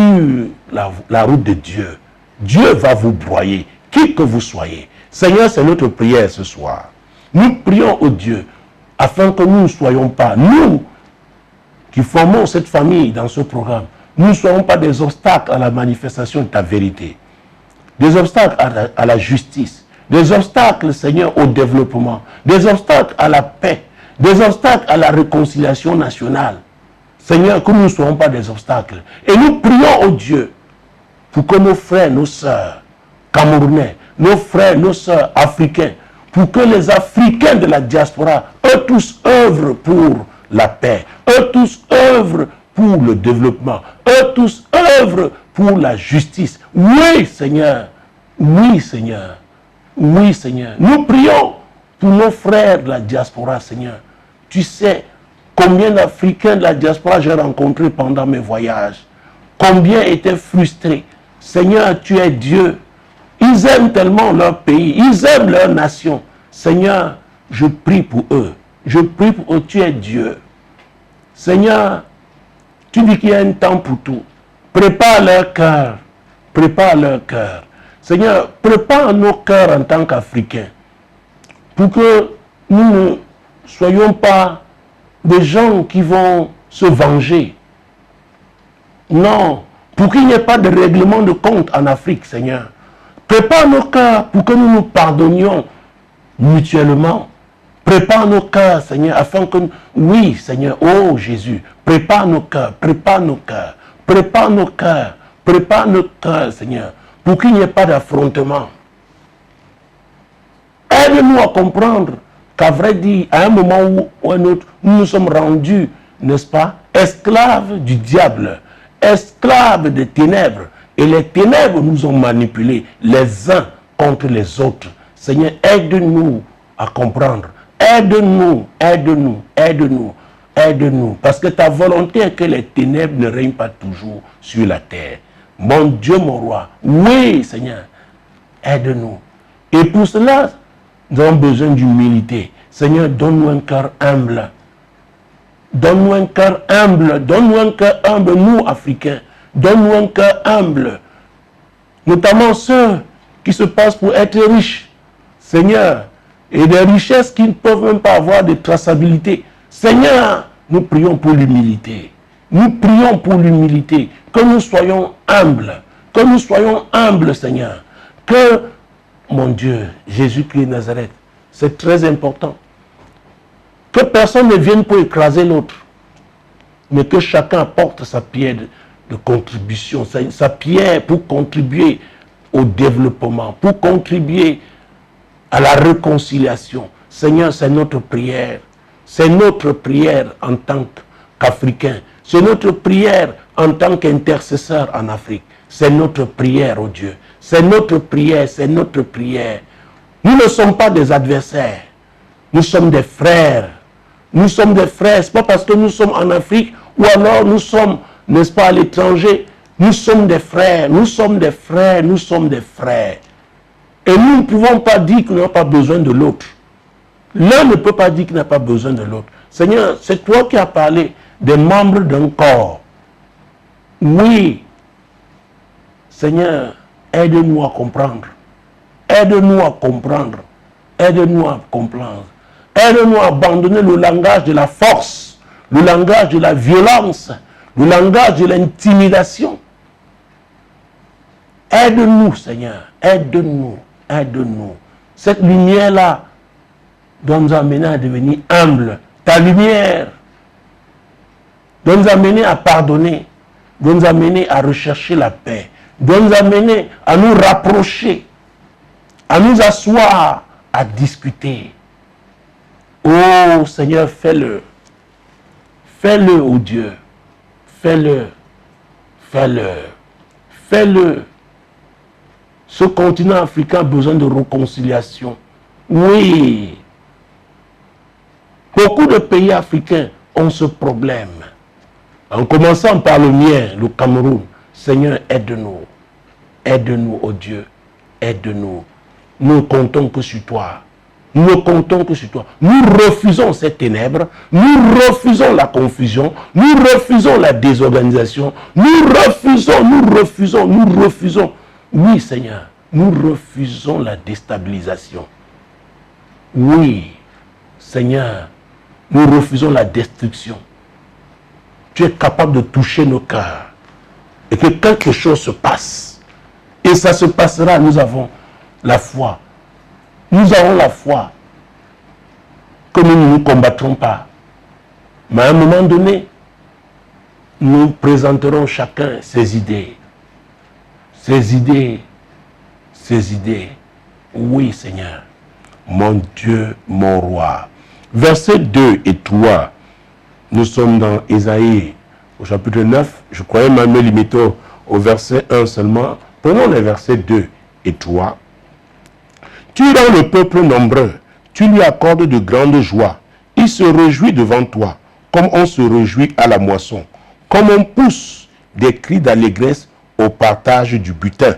Speaker 2: la route de Dieu. Dieu va vous broyer, qui que vous soyez. Seigneur, c'est notre prière ce soir. Nous prions au Dieu afin que nous ne soyons pas, nous qui formons cette famille dans ce programme, nous ne soyons pas des obstacles à la manifestation de ta vérité, des obstacles à la justice, des obstacles, Seigneur, au développement, des obstacles à la paix, des obstacles à la réconciliation nationale. Seigneur, que nous ne soyons pas des obstacles. Et nous prions au Dieu pour que nos frères, nos sœurs camerounais, nos frères, nos sœurs africains, pour que les Africains de la diaspora, eux tous œuvrent pour la paix, eux tous œuvrent pour le développement, eux tous œuvrent pour la justice. Oui, Seigneur, oui, Seigneur, oui, Seigneur. Nous prions pour nos frères de la diaspora, Seigneur. Tu sais combien d'Africains de la diaspora j'ai rencontrés pendant mes voyages, combien étaient frustrés. Seigneur, tu es Dieu. Ils aiment tellement leur pays, ils aiment leur nation. Seigneur, je prie pour eux. Je prie pour eux, tu es Dieu. Seigneur, tu dis qu'il y a un temps pour tout. Prépare leur cœur. Prépare leur cœur. Seigneur, prépare nos cœurs en tant qu'Africains. Pour que nous ne soyons pas des gens qui vont se venger. Non, pour qu'il n'y ait pas de règlement de compte en Afrique, Seigneur. Prépare nos cœurs pour que nous nous pardonnions mutuellement. Prépare nos cœurs, Seigneur, afin que... Oui, Seigneur, oh Jésus, prépare nos cœurs, prépare nos cœurs, prépare nos cœurs, prépare nos cœurs, Seigneur, pour qu'il n'y ait pas d'affrontement. Aide-nous à comprendre qu'à vrai dire, à un moment ou un autre, nous nous sommes rendus, n'est-ce pas, esclaves du diable, esclaves des ténèbres. Et les ténèbres nous ont manipulés les uns contre les autres. Seigneur, aide-nous à comprendre. Aide-nous, aide-nous, aide-nous, aide-nous. Parce que ta volonté est que les ténèbres ne règnent pas toujours sur la terre. Mon Dieu, mon roi, oui, Seigneur, aide-nous. Et pour cela, nous avons besoin d'humilité. Seigneur, donne-nous un cœur humble. Donne-nous un cœur humble. Donne-nous un cœur humble, nous, Africains. Donne-nous un cœur humble. Notamment ceux qui se passent pour être riches. Seigneur, et des richesses qui ne peuvent même pas avoir de traçabilité. Seigneur, nous prions pour l'humilité. Nous prions pour l'humilité. Que nous soyons humbles. Que nous soyons humbles, Seigneur. Que, mon Dieu, Jésus-Christ de Nazareth, c'est très important. Que personne ne vienne pour écraser l'autre. Mais que chacun apporte sa pierre de contribution, sa pierre pour contribuer au développement, pour contribuer à la réconciliation. Seigneur, c'est notre prière. C'est notre prière en tant qu'Africains. C'est notre prière en tant qu'intercesseur en Afrique. C'est notre prière, oh Dieu. C'est notre prière, c'est notre prière. Nous ne sommes pas des adversaires. Nous sommes des frères. Nous sommes des frères. Ce n'est pas parce que nous sommes en Afrique ou alors nous sommes, n'est-ce pas, à l'étranger. Nous sommes des frères. Nous sommes des frères. Nous sommes des frères. Et nous ne pouvons pas dire que nous n'avons pas besoin de l'autre. L'un ne peut pas dire qu'il n'a pas besoin de l'autre. Seigneur, c'est toi qui as parlé des membres d'un corps. Oui. Seigneur, aide-nous à comprendre. Aide-nous à comprendre. Aide-nous à comprendre. Aide-nous à abandonner le langage de la force, le langage de la violence, le langage de l'intimidation. Aide-nous, Seigneur. Aide-nous. Aide-nous. Cette lumière-là doit nous amener à devenir humbles. Ta lumière doit nous amener à pardonner, doit nous amener à rechercher la paix, doit nous amener à nous rapprocher, à nous asseoir, à discuter. Oh Seigneur, fais-le. Fais-le, oh Dieu. Fais-le. Fais-le. Fais-le. Ce continent africain a besoin de réconciliation. Oui. Beaucoup de pays africains ont ce problème. En commençant par le mien, le Cameroun. Seigneur, aide-nous. Aide-nous, oh Dieu. Aide-nous. Nous ne comptons que sur toi. Nous ne comptons que sur toi. Nous refusons ces ténèbres. Nous refusons la confusion. Nous refusons la désorganisation. Nous refusons. Oui, Seigneur, nous refusons la déstabilisation. Oui, Seigneur, nous refusons la destruction. Tu es capable de toucher nos cœurs et que quelque chose se passe. Et ça se passera, nous avons la foi. Nous avons la foi que nous ne nous combattrons pas. Mais à un moment donné, nous présenterons chacun ses idées. Ses idées. Ses idées. Oui, Seigneur. Mon Dieu, mon roi. Versets 2 et 3. Nous sommes dans Ésaïe, au chapitre 9. Je croyais même me limiter au verset 1 seulement. Prenons les versets 2 et 3. Tu rends le peuple nombreux, tu lui accordes de grandes joies. Il se réjouit devant toi, comme on se réjouit à la moisson, comme on pousse des cris d'allégresse au partage du butin.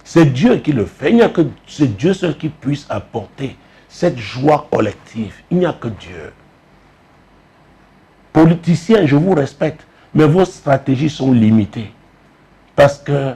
Speaker 2: C'est Dieu qui le fait. Il n'y a que c'est Dieu seul qui puisse apporter cette joie collective. Il n'y a que Dieu. Politiciens, je vous respecte, mais vos stratégies sont limitées. Parce que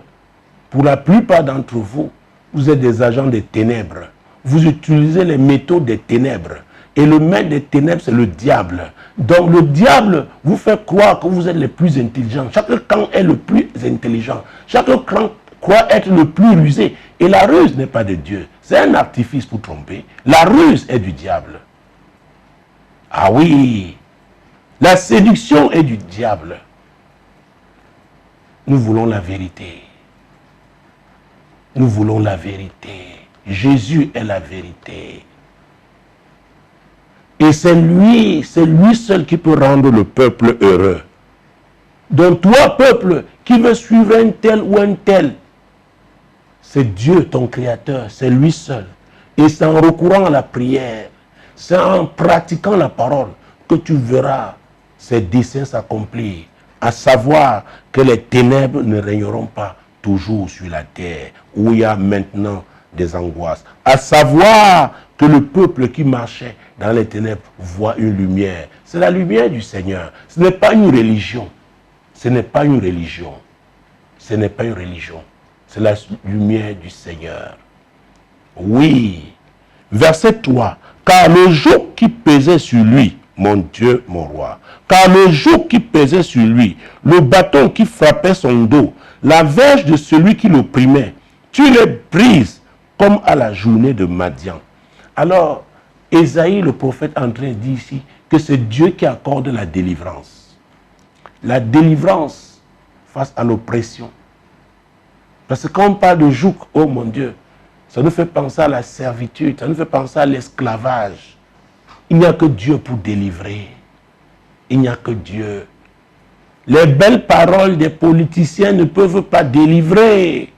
Speaker 2: pour la plupart d'entre vous, vous êtes des agents des ténèbres. Vous utilisez les métaux des ténèbres. Et le maître des ténèbres, c'est le diable. Donc le diable vous fait croire que vous êtes les plus intelligents. Chaque camp est le plus intelligent. Chaque camp croit être le plus rusé. Et la ruse n'est pas de Dieu. C'est un artifice pour tromper. La ruse est du diable. Ah oui. La séduction est du diable. Nous voulons la vérité. Nous voulons la vérité. Jésus est la vérité. Et c'est lui seul qui peut rendre le peuple heureux. Donc toi, peuple, qui veut suivre un tel ou un tel, c'est Dieu, ton créateur, c'est lui seul. Et c'est en recourant à la prière, c'est en pratiquant la parole que tu verras ces desseins s'accomplir. À savoir que les ténèbres ne régneront pas toujours sur la terre, où il y a maintenant des angoisses. À savoir que le peuple qui marchait dans les ténèbres voit une lumière. C'est la lumière du Seigneur. Ce n'est pas une religion. Ce n'est pas une religion. Ce n'est pas une religion. C'est la lumière du Seigneur. Oui. Verset 3. Car le joug qui pesait sur lui, mon Dieu, mon roi, car le joug qui pesait sur lui, le bâton qui frappait son dos, la verge de celui qui l'opprimait, tu les brises comme à la journée de Madian. Alors, Ésaïe, le prophète, est en train de dire ici que c'est Dieu qui accorde la délivrance. La délivrance face à l'oppression. Parce que quand on parle de joug, oh mon Dieu, ça nous fait penser à la servitude, ça nous fait penser à l'esclavage. Il n'y a que Dieu pour délivrer. Il n'y a que Dieu. Les belles paroles des politiciens ne peuvent pas délivrer.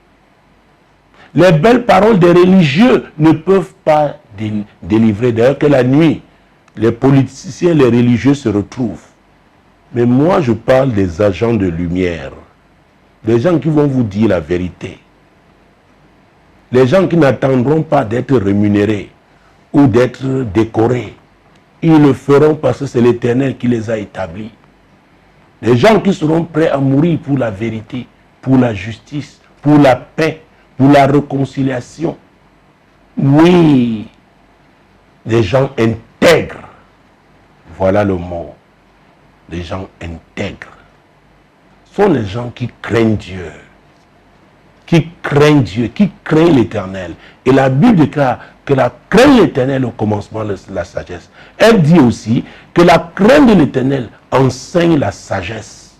Speaker 2: Les belles paroles des religieux ne peuvent pas délivrer. D'ailleurs que la nuit, les politiciens et les religieux se retrouvent. Mais moi, je parle des agents de lumière. Des gens qui vont vous dire la vérité. Les gens qui n'attendront pas d'être rémunérés ou d'être décorés. Ils le feront parce que c'est l'Éternel qui les a établis. Les gens qui seront prêts à mourir pour la vérité, pour la justice, pour la paix, pour la réconciliation. Oui, des gens intègres. Voilà le mot. Les gens intègres sont les gens qui craignent Dieu. Qui craignent Dieu, qui craignent l'Éternel. Et la Bible déclare que la crainte de l'Éternel au commencement de la sagesse. Elle dit aussi que la crainte de l'Éternel enseigne la sagesse.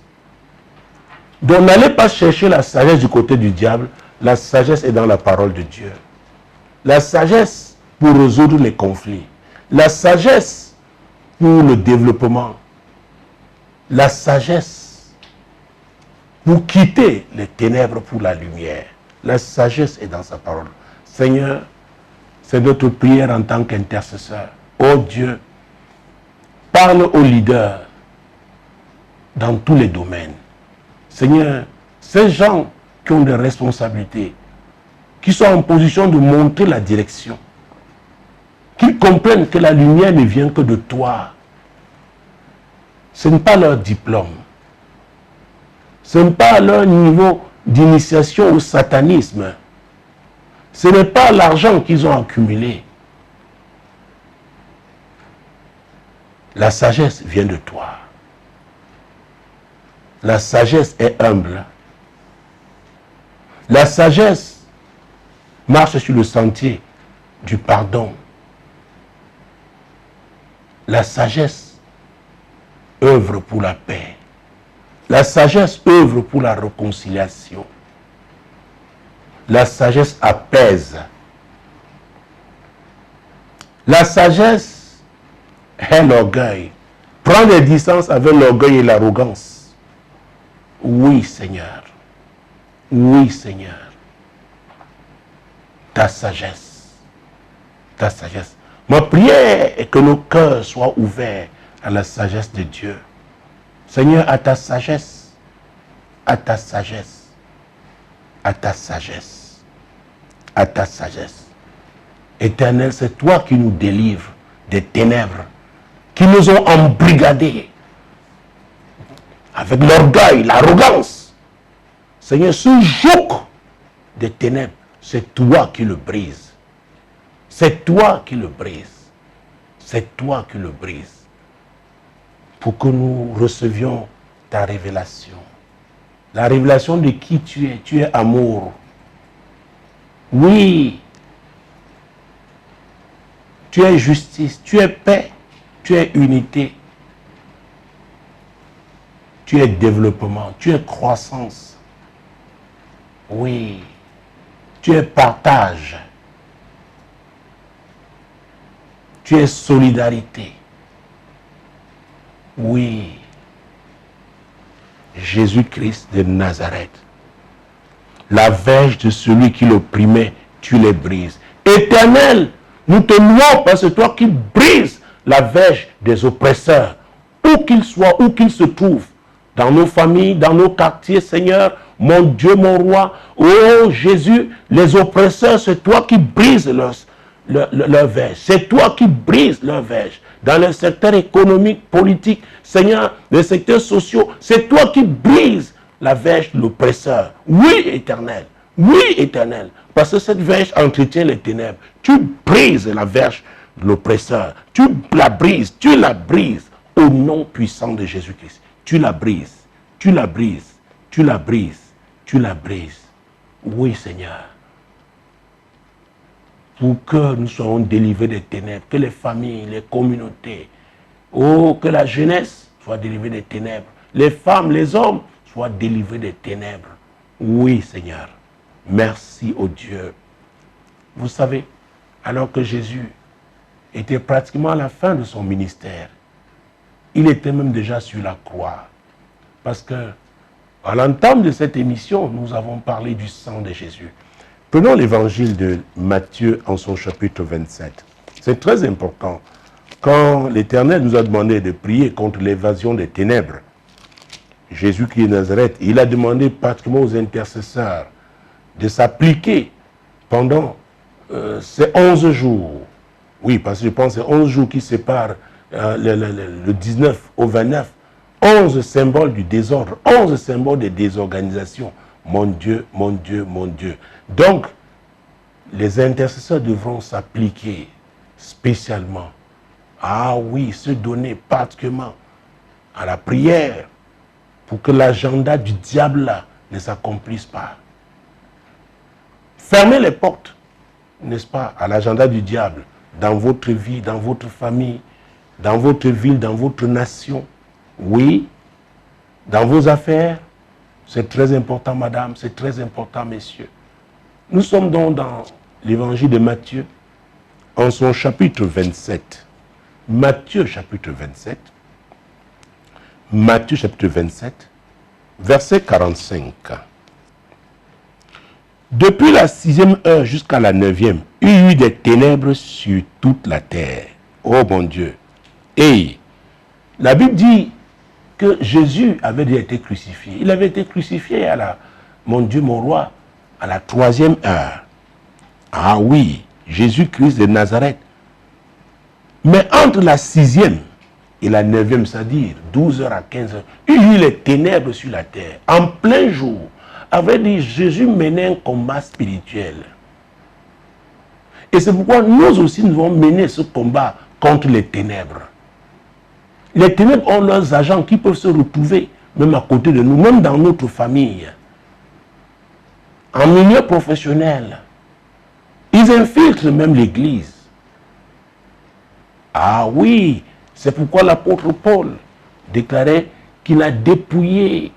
Speaker 2: Donc n'allez pas chercher la sagesse du côté du diable. La sagesse est dans la parole de Dieu. La sagesse pour résoudre les conflits. La sagesse pour le développement. La sagesse pour quitter les ténèbres pour la lumière. La sagesse est dans sa parole. Seigneur, c'est notre prière en tant qu'intercesseur. Oh Dieu, parle aux leaders dans tous les domaines. Seigneur, ces gens qui ont des responsabilités, qui sont en position de montrer la direction, qui comprennent que la lumière ne vient que de toi. Ce n'est pas leur diplôme. Ce n'est pas leur niveau d'initiation au satanisme. Ce n'est pas l'argent qu'ils ont accumulé. La sagesse vient de toi. La sagesse est humble. La sagesse marche sur le sentier du pardon. La sagesse œuvre pour la paix. La sagesse œuvre pour la réconciliation. La sagesse apaise. La sagesse est l'orgueil. Prends des distances avec l'orgueil et l'arrogance. Oui, Seigneur. Oui, Seigneur. Ta sagesse. Ta sagesse. Ma prière est que nos cœurs soient ouverts à la sagesse de Dieu. Seigneur, à ta sagesse. À ta sagesse. À ta sagesse. À ta sagesse. Éternel, c'est toi qui nous délivres des ténèbres qui nous ont embrigadés avec l'orgueil, l'arrogance. Seigneur, ce joug des ténèbres, c'est toi qui le brises. C'est toi qui le brises. C'est toi qui le brises. Pour que nous recevions ta révélation. La révélation de qui tu es. Tu es amour. Oui. Tu es justice. Tu es paix. Tu es unité. Tu es développement. Tu es croissance. Oui. Tu es partage. Tu es solidarité. Oui. Jésus-Christ de Nazareth. La verge de celui qui l'opprimait, tu les brises. Éternel, nous te louons parce que c'est toi qui brises la verge des oppresseurs. Où qu'ils soient, où qu'ils se trouvent. Dans nos familles, dans nos quartiers, Seigneur, mon Dieu, mon roi. Oh Jésus, les oppresseurs, c'est toi qui brises leur verge. C'est toi qui brises leur verge. Dans le secteur économique, politique, Seigneur, les secteurs sociaux, c'est toi qui brises la verge de l'oppresseur. Oui, Éternel. Oui, Éternel. Parce que cette verge entretient les ténèbres. Tu brises la verge de l'oppresseur. Tu la brises. Tu la brises. Au nom puissant de Jésus-Christ. Tu la brises. Tu la brises. Tu la brises. Tu la brises. Oui, Seigneur. Pour que nous soyons délivrés des ténèbres, que les familles, les communautés, oh, que la jeunesse soit délivrée des ténèbres, les femmes, les hommes soient délivrés des ténèbres. Oui, Seigneur. Merci, oh Dieu. Vous savez, alors que Jésus était pratiquement à la fin de son ministère, il était même déjà sur la croix. Parce que, à l'entame de cette émission, nous avons parlé du sang de Jésus. Prenons l'évangile de Matthieu en son chapitre 27. C'est très important. Quand l'Éternel nous a demandé de prier contre l'évasion des ténèbres, Jésus qui est Nazareth, il a demandé pratiquement aux intercesseurs de s'appliquer pendant ces 11 jours Oui, parce que je pense que c'est 11 jours qui séparent le 19 au 29. 11 symboles du désordre, 11 symboles de désorganisation. Mon Dieu, mon Dieu, mon Dieu. Donc, les intercesseurs devront s'appliquer spécialement. Ah oui, se donner particulièrement à la prière pour que l'agenda du diable là ne s'accomplisse pas. Fermez les portes, n'est-ce pas, à l'agenda du diable dans votre vie, dans votre famille, dans votre ville, dans votre nation. Oui, dans vos affaires, c'est très important, madame, c'est très important, messieurs. Nous sommes donc dans l'évangile de Matthieu, en son chapitre 27. Matthieu chapitre 27. Matthieu chapitre 27, verset 45. Depuis la 6e heure jusqu'à la 9e, il y eut des ténèbres sur toute la terre. Oh mon Dieu. Et la Bible dit que Jésus avait déjà été crucifié. Il avait été crucifié à la, mon Dieu, mon roi, à la 3e heure. Ah oui, Jésus-Christ de Nazareth. Mais entre la 6e et la 9e, c'est-à-dire 12h à 15h, il y eut les ténèbres sur la terre. En plein jour, avait dit Jésus menait un combat spirituel. Et c'est pourquoi nous aussi nous devons mener ce combat contre les ténèbres. Les ténèbres ont leurs agents qui peuvent se retrouver même à côté de nous, même dans notre famille, en milieu professionnel. Ils infiltrent même l'église. Ah oui, c'est pourquoi l'apôtre Paul déclarait qu'il a dépouillé.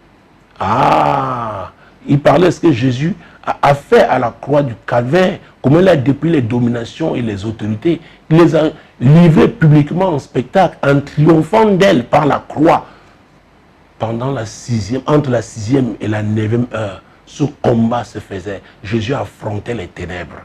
Speaker 2: Ah, il parlait de ce que Jésus a fait à la croix du Calvaire, comment il a dépouillé les dominations et les autorités. Il les a livrées publiquement en spectacle, en triomphant d'elles par la croix. Pendant la 6e, entre la 6e et la 9e heure, ce combat se faisait. Jésus affrontait les ténèbres.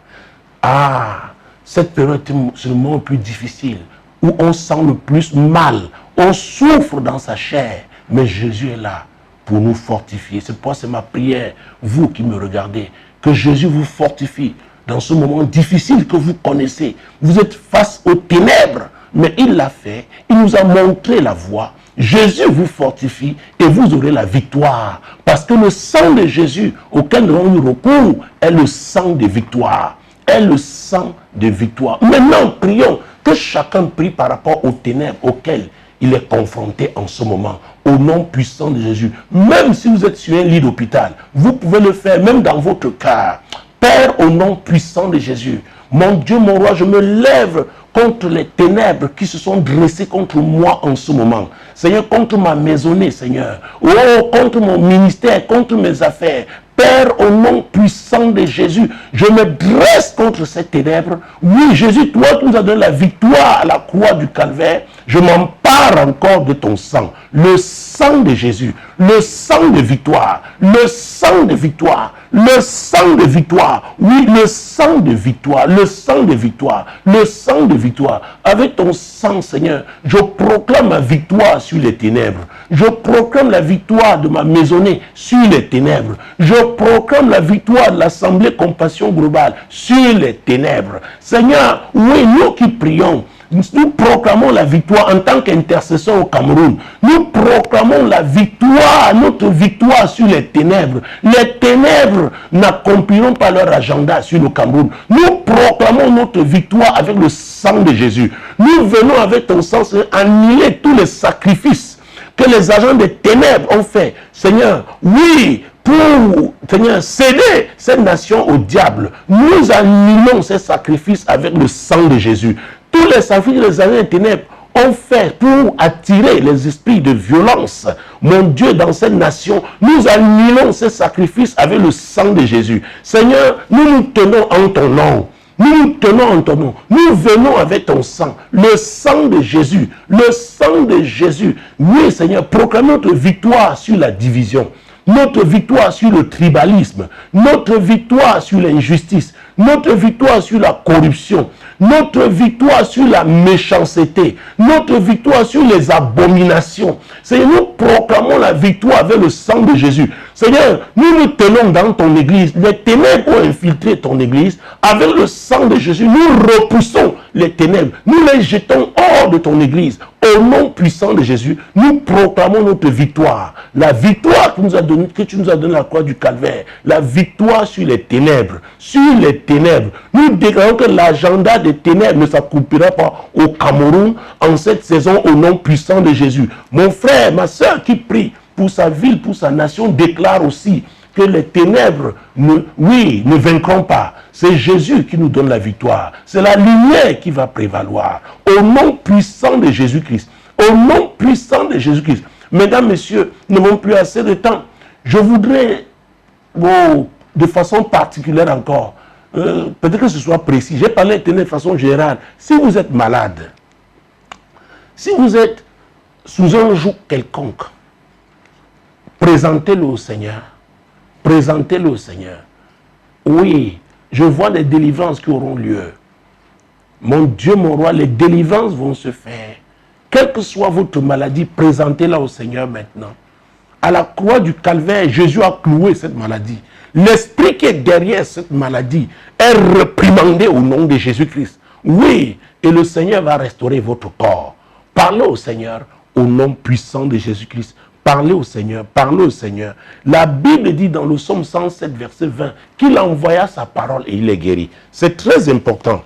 Speaker 2: Ah, cette période est le moment le plus difficile, où on sent le plus mal, on souffre dans sa chair, mais Jésus est là pour nous fortifier. C'est pourquoi c'est ma prière, vous qui me regardez, que Jésus vous fortifie dans ce moment difficile que vous connaissez. Vous êtes face aux ténèbres, mais il l'a fait, il nous a montré la voie. Jésus vous fortifie et vous aurez la victoire. Parce que le sang de Jésus auquel nous avons eu recours est le sang de victoire. Est le sang de victoire. Maintenant, prions que chacun prie par rapport aux ténèbres auxquelles il est confronté en ce moment, au nom puissant de Jésus. Même si vous êtes sur un lit d'hôpital, vous pouvez le faire même dans votre cœur. Père, au nom puissant de Jésus, mon Dieu, mon roi, je me lève contre les ténèbres qui se sont dressées contre moi en ce moment. Seigneur, contre ma maisonnée, Seigneur. Oh, contre mon ministère, contre mes affaires. Père, au nom puissant de Jésus, je me dresse contre ces ténèbres. Oui, Jésus, toi qui nous as donné la victoire à la croix du Calvaire, je m'empare encore de ton sang. Le sang de Jésus, le sang de victoire, le sang de victoire, le sang de victoire. Oui, le sang de victoire, le sang de victoire, le sang de victoire. Avec ton sang, Seigneur, je proclame ma victoire sur les ténèbres. Je proclame la victoire de ma maisonnée sur les ténèbres. Je proclame la victoire de l'Assemblée Compassion Globale sur les ténèbres. Seigneur, oui, nous qui prions, nous proclamons la victoire en tant qu'intercesseur au Cameroun. Nous proclamons la victoire, notre victoire sur les ténèbres. Les ténèbres n'accompliront pas leur agenda sur le Cameroun. Nous proclamons notre victoire avec le sang de Jésus. Nous venons avec ton sang annuler tous les sacrifices que les agents des ténèbres ont fait. Seigneur, oui, pour, Seigneur, céder cette nation au diable, nous annulons ces sacrifices avec le sang de Jésus. Tous les sacrifices que les agents des ténèbres ont fait pour attirer les esprits de violence, mon Dieu, dans cette nation, nous annulons ces sacrifices avec le sang de Jésus. Seigneur, nous nous tenons en ton nom. Nous nous tenons en ton nom. Nous venons avec ton sang. Le sang de Jésus. Le sang de Jésus. Oui, Seigneur, proclamons notre victoire sur la division. notre victoire sur le tribalisme, notre victoire sur l'injustice, notre victoire sur la corruption, notre victoire sur la méchanceté, notre victoire sur les abominations. Seigneur, nous proclamons la victoire avec le sang de Jésus. Seigneur, nous nous tenons dans ton église. Les ténèbres ont infiltré ton église. Avec le sang de Jésus, nous repoussons les ténèbres. Nous les jetons hors de ton église. Au nom puissant de Jésus, nous proclamons notre victoire. La victoire que tu nous as donnée à la croix du calvaire. La victoire sur les ténèbres. Sur les ténèbres. Nous déclarons que l'agenda des ténèbres ne s'accomplira pas au Cameroun en cette saison au nom puissant de Jésus. Mon frère, ma soeur qui prie pour sa ville, pour sa nation, déclare aussi que les ténèbres, ne vaincront pas. C'est Jésus qui nous donne la victoire. C'est la lumière qui va prévaloir. Au nom puissant de Jésus-Christ. Au nom puissant de Jésus-Christ. Mesdames, messieurs, nous n'avons plus assez de temps. Je voudrais, de façon particulière encore, peut-être que ce soit précis. J'ai parlé des ténèbres de façon générale. Si vous êtes malade, si vous êtes sous un joug quelconque, présentez-le au Seigneur. Présentez-le au Seigneur. Oui, je vois des délivrances qui auront lieu. Mon Dieu, mon roi, les délivrances vont se faire. Quelle que soit votre maladie, présentez-la au Seigneur maintenant. À la croix du calvaire, Jésus a cloué cette maladie. L'esprit qui est derrière cette maladie est réprimandé au nom de Jésus-Christ. Oui, et le Seigneur va restaurer votre corps. Parlez au Seigneur au nom puissant de Jésus-Christ. Parlez au Seigneur, parlez au Seigneur. La Bible dit dans le psaume 107, verset 20, qu'il envoya sa parole et il est guéri. C'est très important.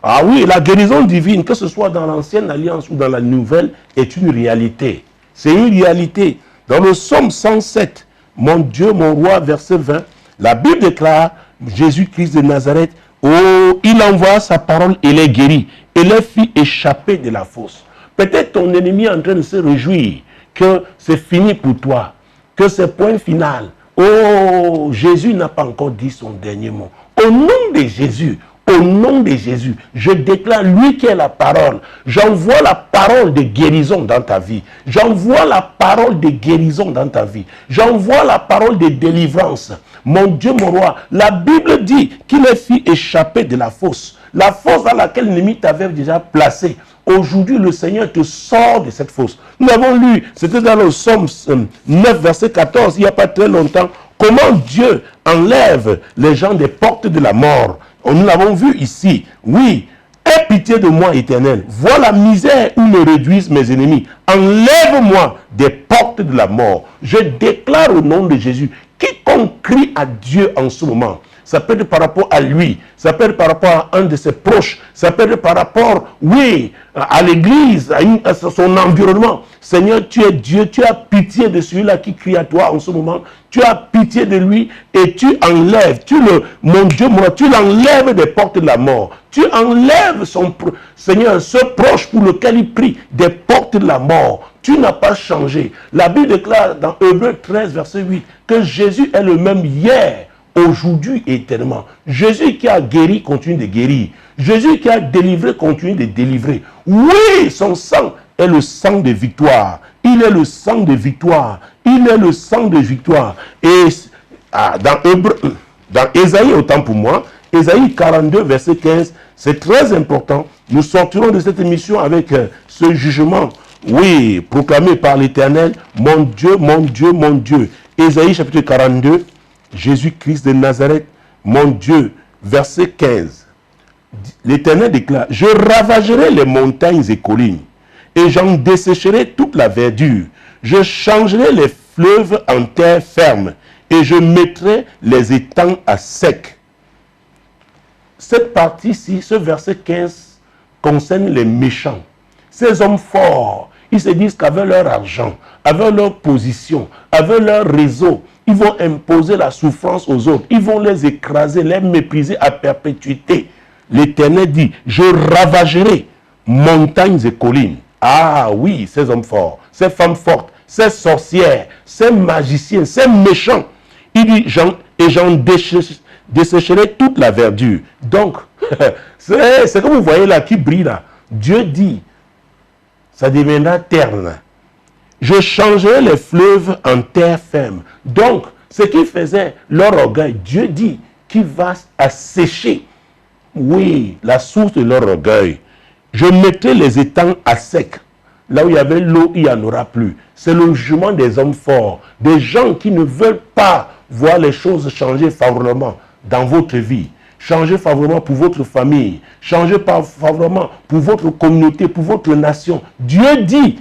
Speaker 2: Ah oui, la guérison divine, que ce soit dans l'ancienne alliance ou dans la nouvelle, est une réalité. C'est une réalité. Dans le psaume 107, mon Dieu, mon roi, verset 20, la Bible déclare, Jésus-Christ de Nazareth, oh, il envoya sa parole et les guérit, et les fit échapper de la fosse. Peut-être ton ennemi est en train de se réjouir que c'est fini pour toi, que c'est point final. Oh, Jésus n'a pas encore dit son dernier mot. Au nom de Jésus, au nom de Jésus, je déclare lui qui est la parole. J'envoie la parole de guérison dans ta vie. J'envoie la parole de guérison dans ta vie. J'envoie la parole de délivrance. Mon Dieu, mon roi, la Bible dit qu'il les fit échapper de la fosse. La fosse dans laquelle l'ennemi t'avait déjà placé. Aujourd'hui, le Seigneur te sort de cette fosse. Nous avons lu, c'était dans le psaume 9, verset 14, il n'y a pas très longtemps, comment Dieu enlève les gens des portes de la mort. Nous l'avons vu ici. Oui, aie pitié de moi, Éternel. Vois la misère où me réduisent mes ennemis. Enlève-moi des portes de la mort. Je déclare au nom de Jésus, quiconque crie à Dieu en ce moment, ça peut être par rapport à lui, ça peut être par rapport à un de ses proches, ça peut être par rapport, oui, à l'église, à son environnement. Seigneur, tu es Dieu, tu as pitié de celui-là qui crie à toi en ce moment. Tu as pitié de lui et tu enlèves, mon Dieu, tu l'enlèves des portes de la mort. Tu enlèves Seigneur, ce proche pour lequel il prie des portes de la mort. Tu n'as pas changé. La Bible déclare dans Hébreux 13, verset 8, que Jésus est le même hier, aujourd'hui et éternellement. Jésus qui a guéri continue de guérir. Jésus qui a délivré continue de délivrer. Oui, son sang est le sang de victoire. Il est le sang de victoire. Il est le sang de victoire. Et dans Ésaïe, autant pour moi, Ésaïe 42, verset 15, c'est très important. Nous sortirons de cette émission avec ce jugement, oui, proclamé par l'Éternel. Mon Dieu, mon Dieu, mon Dieu. Ésaïe chapitre 42, Jésus-Christ de Nazareth, mon Dieu, verset 15. L'Éternel déclare, je ravagerai les montagnes et collines, et j'en dessécherai toute la verdure. Je changerai les fleuves en terre ferme, et je mettrai les étangs à sec. Cette partie-ci, ce verset 15, concerne les méchants. Ces hommes forts, ils se disent qu'avec leur argent, avec leur position, avec leur réseau, ils vont imposer la souffrance aux autres. Ils vont les écraser, les mépriser à perpétuité. L'Éternel dit, je ravagerai montagnes et collines. Ah oui, ces hommes forts, ces femmes fortes, ces sorcières, ces magiciens, ces méchants. Il dit, j'en dessécherai toute la verdure. Donc, c'est comme vous voyez là, qui brille là. Dieu dit, ça deviendra terne. Je changerai les fleuves en terre ferme. Donc, ce qui faisait leur orgueil, Dieu dit qu'il va assécher, oui, la source de leur orgueil. Je mettrai les étangs à sec. Là où il y avait l'eau, il n'y en aura plus. C'est le jugement des hommes forts, des gens qui ne veulent pas voir les choses changer favorablement dans votre vie. Changer favorablement pour votre famille. Changer favorablement pour votre communauté, pour votre nation. Dieu dit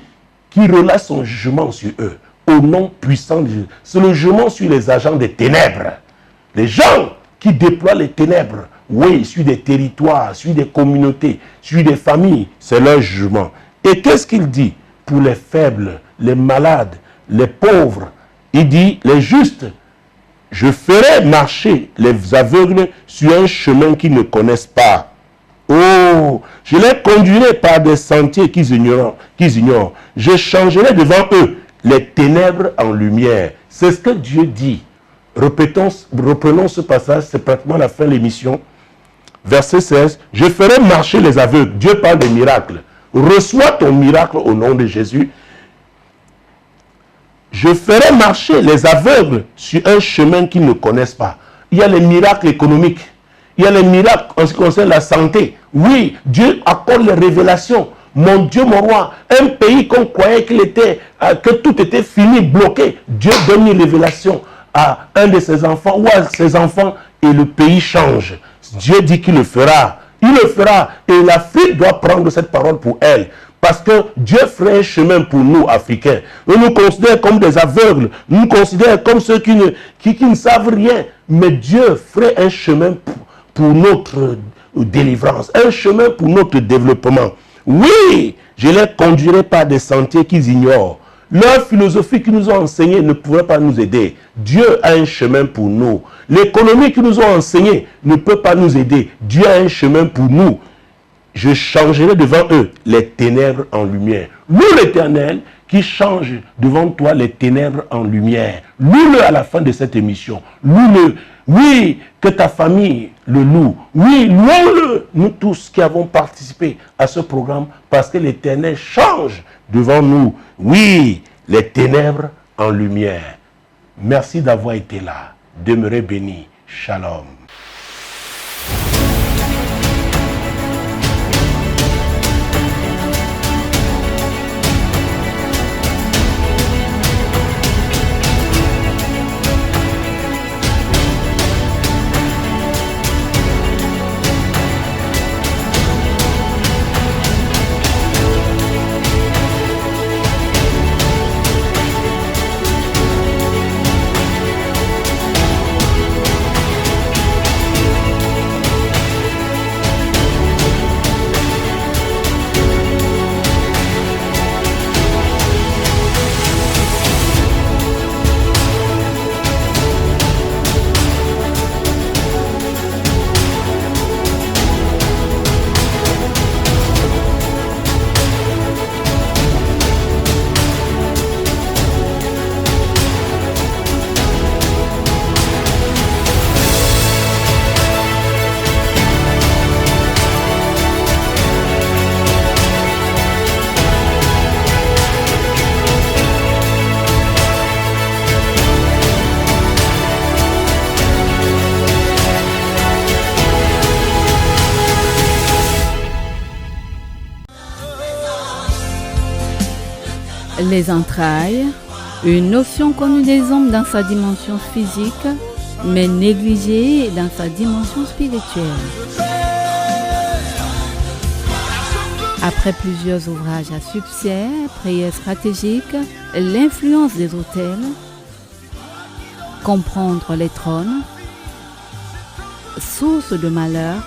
Speaker 2: qu'il relâche son jugement sur eux. Au nom puissant de Jésus. C'est le jugement sur les agents des ténèbres. Les gens qui déploient les ténèbres. Oui, sur des territoires, sur des communautés, sur des familles. C'est leur jugement. Et qu'est-ce qu'il dit? Pour les faibles, les malades, les pauvres. Il dit, les justes. Je ferai marcher les aveugles sur un chemin qu'ils ne connaissent pas. Oh, je les conduirai par des sentiers qu'ils ignorent. Je changerai devant eux les ténèbres en lumière. C'est ce que Dieu dit. Reprenons ce passage, c'est pratiquement la fin de l'émission. Verset 16. Je ferai marcher les aveugles. Dieu parle des miracles. Reçois ton miracle au nom de Jésus. Je ferai marcher les aveugles sur un chemin qu'ils ne connaissent pas. Il y a les miracles économiques. Il y a les miracles en ce qui concerne la santé. Oui, Dieu accorde les révélations. Mon Dieu, mon roi, un pays qu'on croyait que tout était fini, bloqué. Dieu donne une révélation à un de ses enfants ou à ses enfants et le pays change. Dieu dit qu'il le fera. Il le fera. Et l'Afrique doit prendre cette parole pour elle. Parce que Dieu ferait un chemin pour nous, Africains. Nous nous considérons comme des aveugles. Nous nous considérons comme ceux qui ne savent rien. Mais Dieu ferait un chemin pour notre délivrance. Un chemin pour notre développement. Oui, je les conduirai par des sentiers qu'ils ignorent. Leur philosophie qu'ils nous ont enseignée ne pourrait pas nous aider. Dieu a un chemin pour nous. L'économie qu'ils nous ont enseignée ne peut pas nous aider. Dieu a un chemin pour nous. Je changerai devant eux les ténèbres en lumière. Loue l'Éternel qui change devant toi les ténèbres en lumière. Loue-le à la fin de cette émission. Loue-le. Oui, que ta famille le loue. Oui, louons-le, nous tous qui avons participé à ce programme, parce que l'Éternel change devant nous. Oui, les ténèbres en lumière. Merci d'avoir été là. Demeurez bénis. Shalom.
Speaker 3: Les entrailles, une notion connue des hommes dans sa dimension physique, mais négligée dans sa dimension spirituelle. Après plusieurs ouvrages à succès, prières stratégiques, l'influence des autels, comprendre les trônes, source de malheur,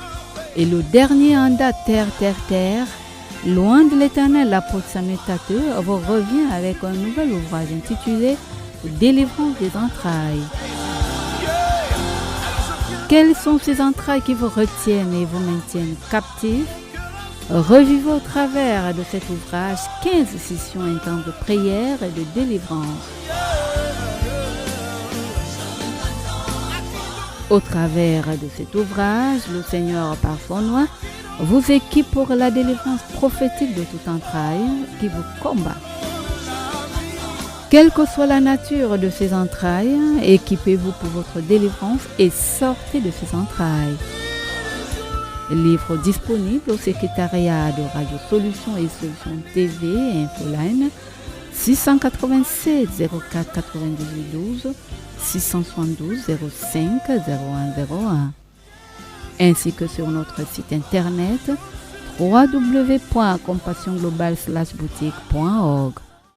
Speaker 3: et le dernier en date terre, loin de l'Éternel, l'apôtre Samuel Tateux vous revient avec un nouvel ouvrage intitulé Délivrance des entrailles. Quelles sont ces entrailles qui vous retiennent et vous maintiennent captifs? Revivez au travers de cet ouvrage 15 sessions intenses de prière et de délivrance. Au travers de cet ouvrage, le Seigneur par son nom vous équipe pour la délivrance prophétique de toute entraille qui vous combat. Quelle que soit la nature de ces entrailles, équipez-vous pour votre délivrance et sortez de ces entrailles. Livre disponible au secrétariat de Radio Solutions et Solutions TV et Infoline 687 04 98 12 672 05 0101 ainsi que sur notre site internet www.compassionglobal/boutique.org.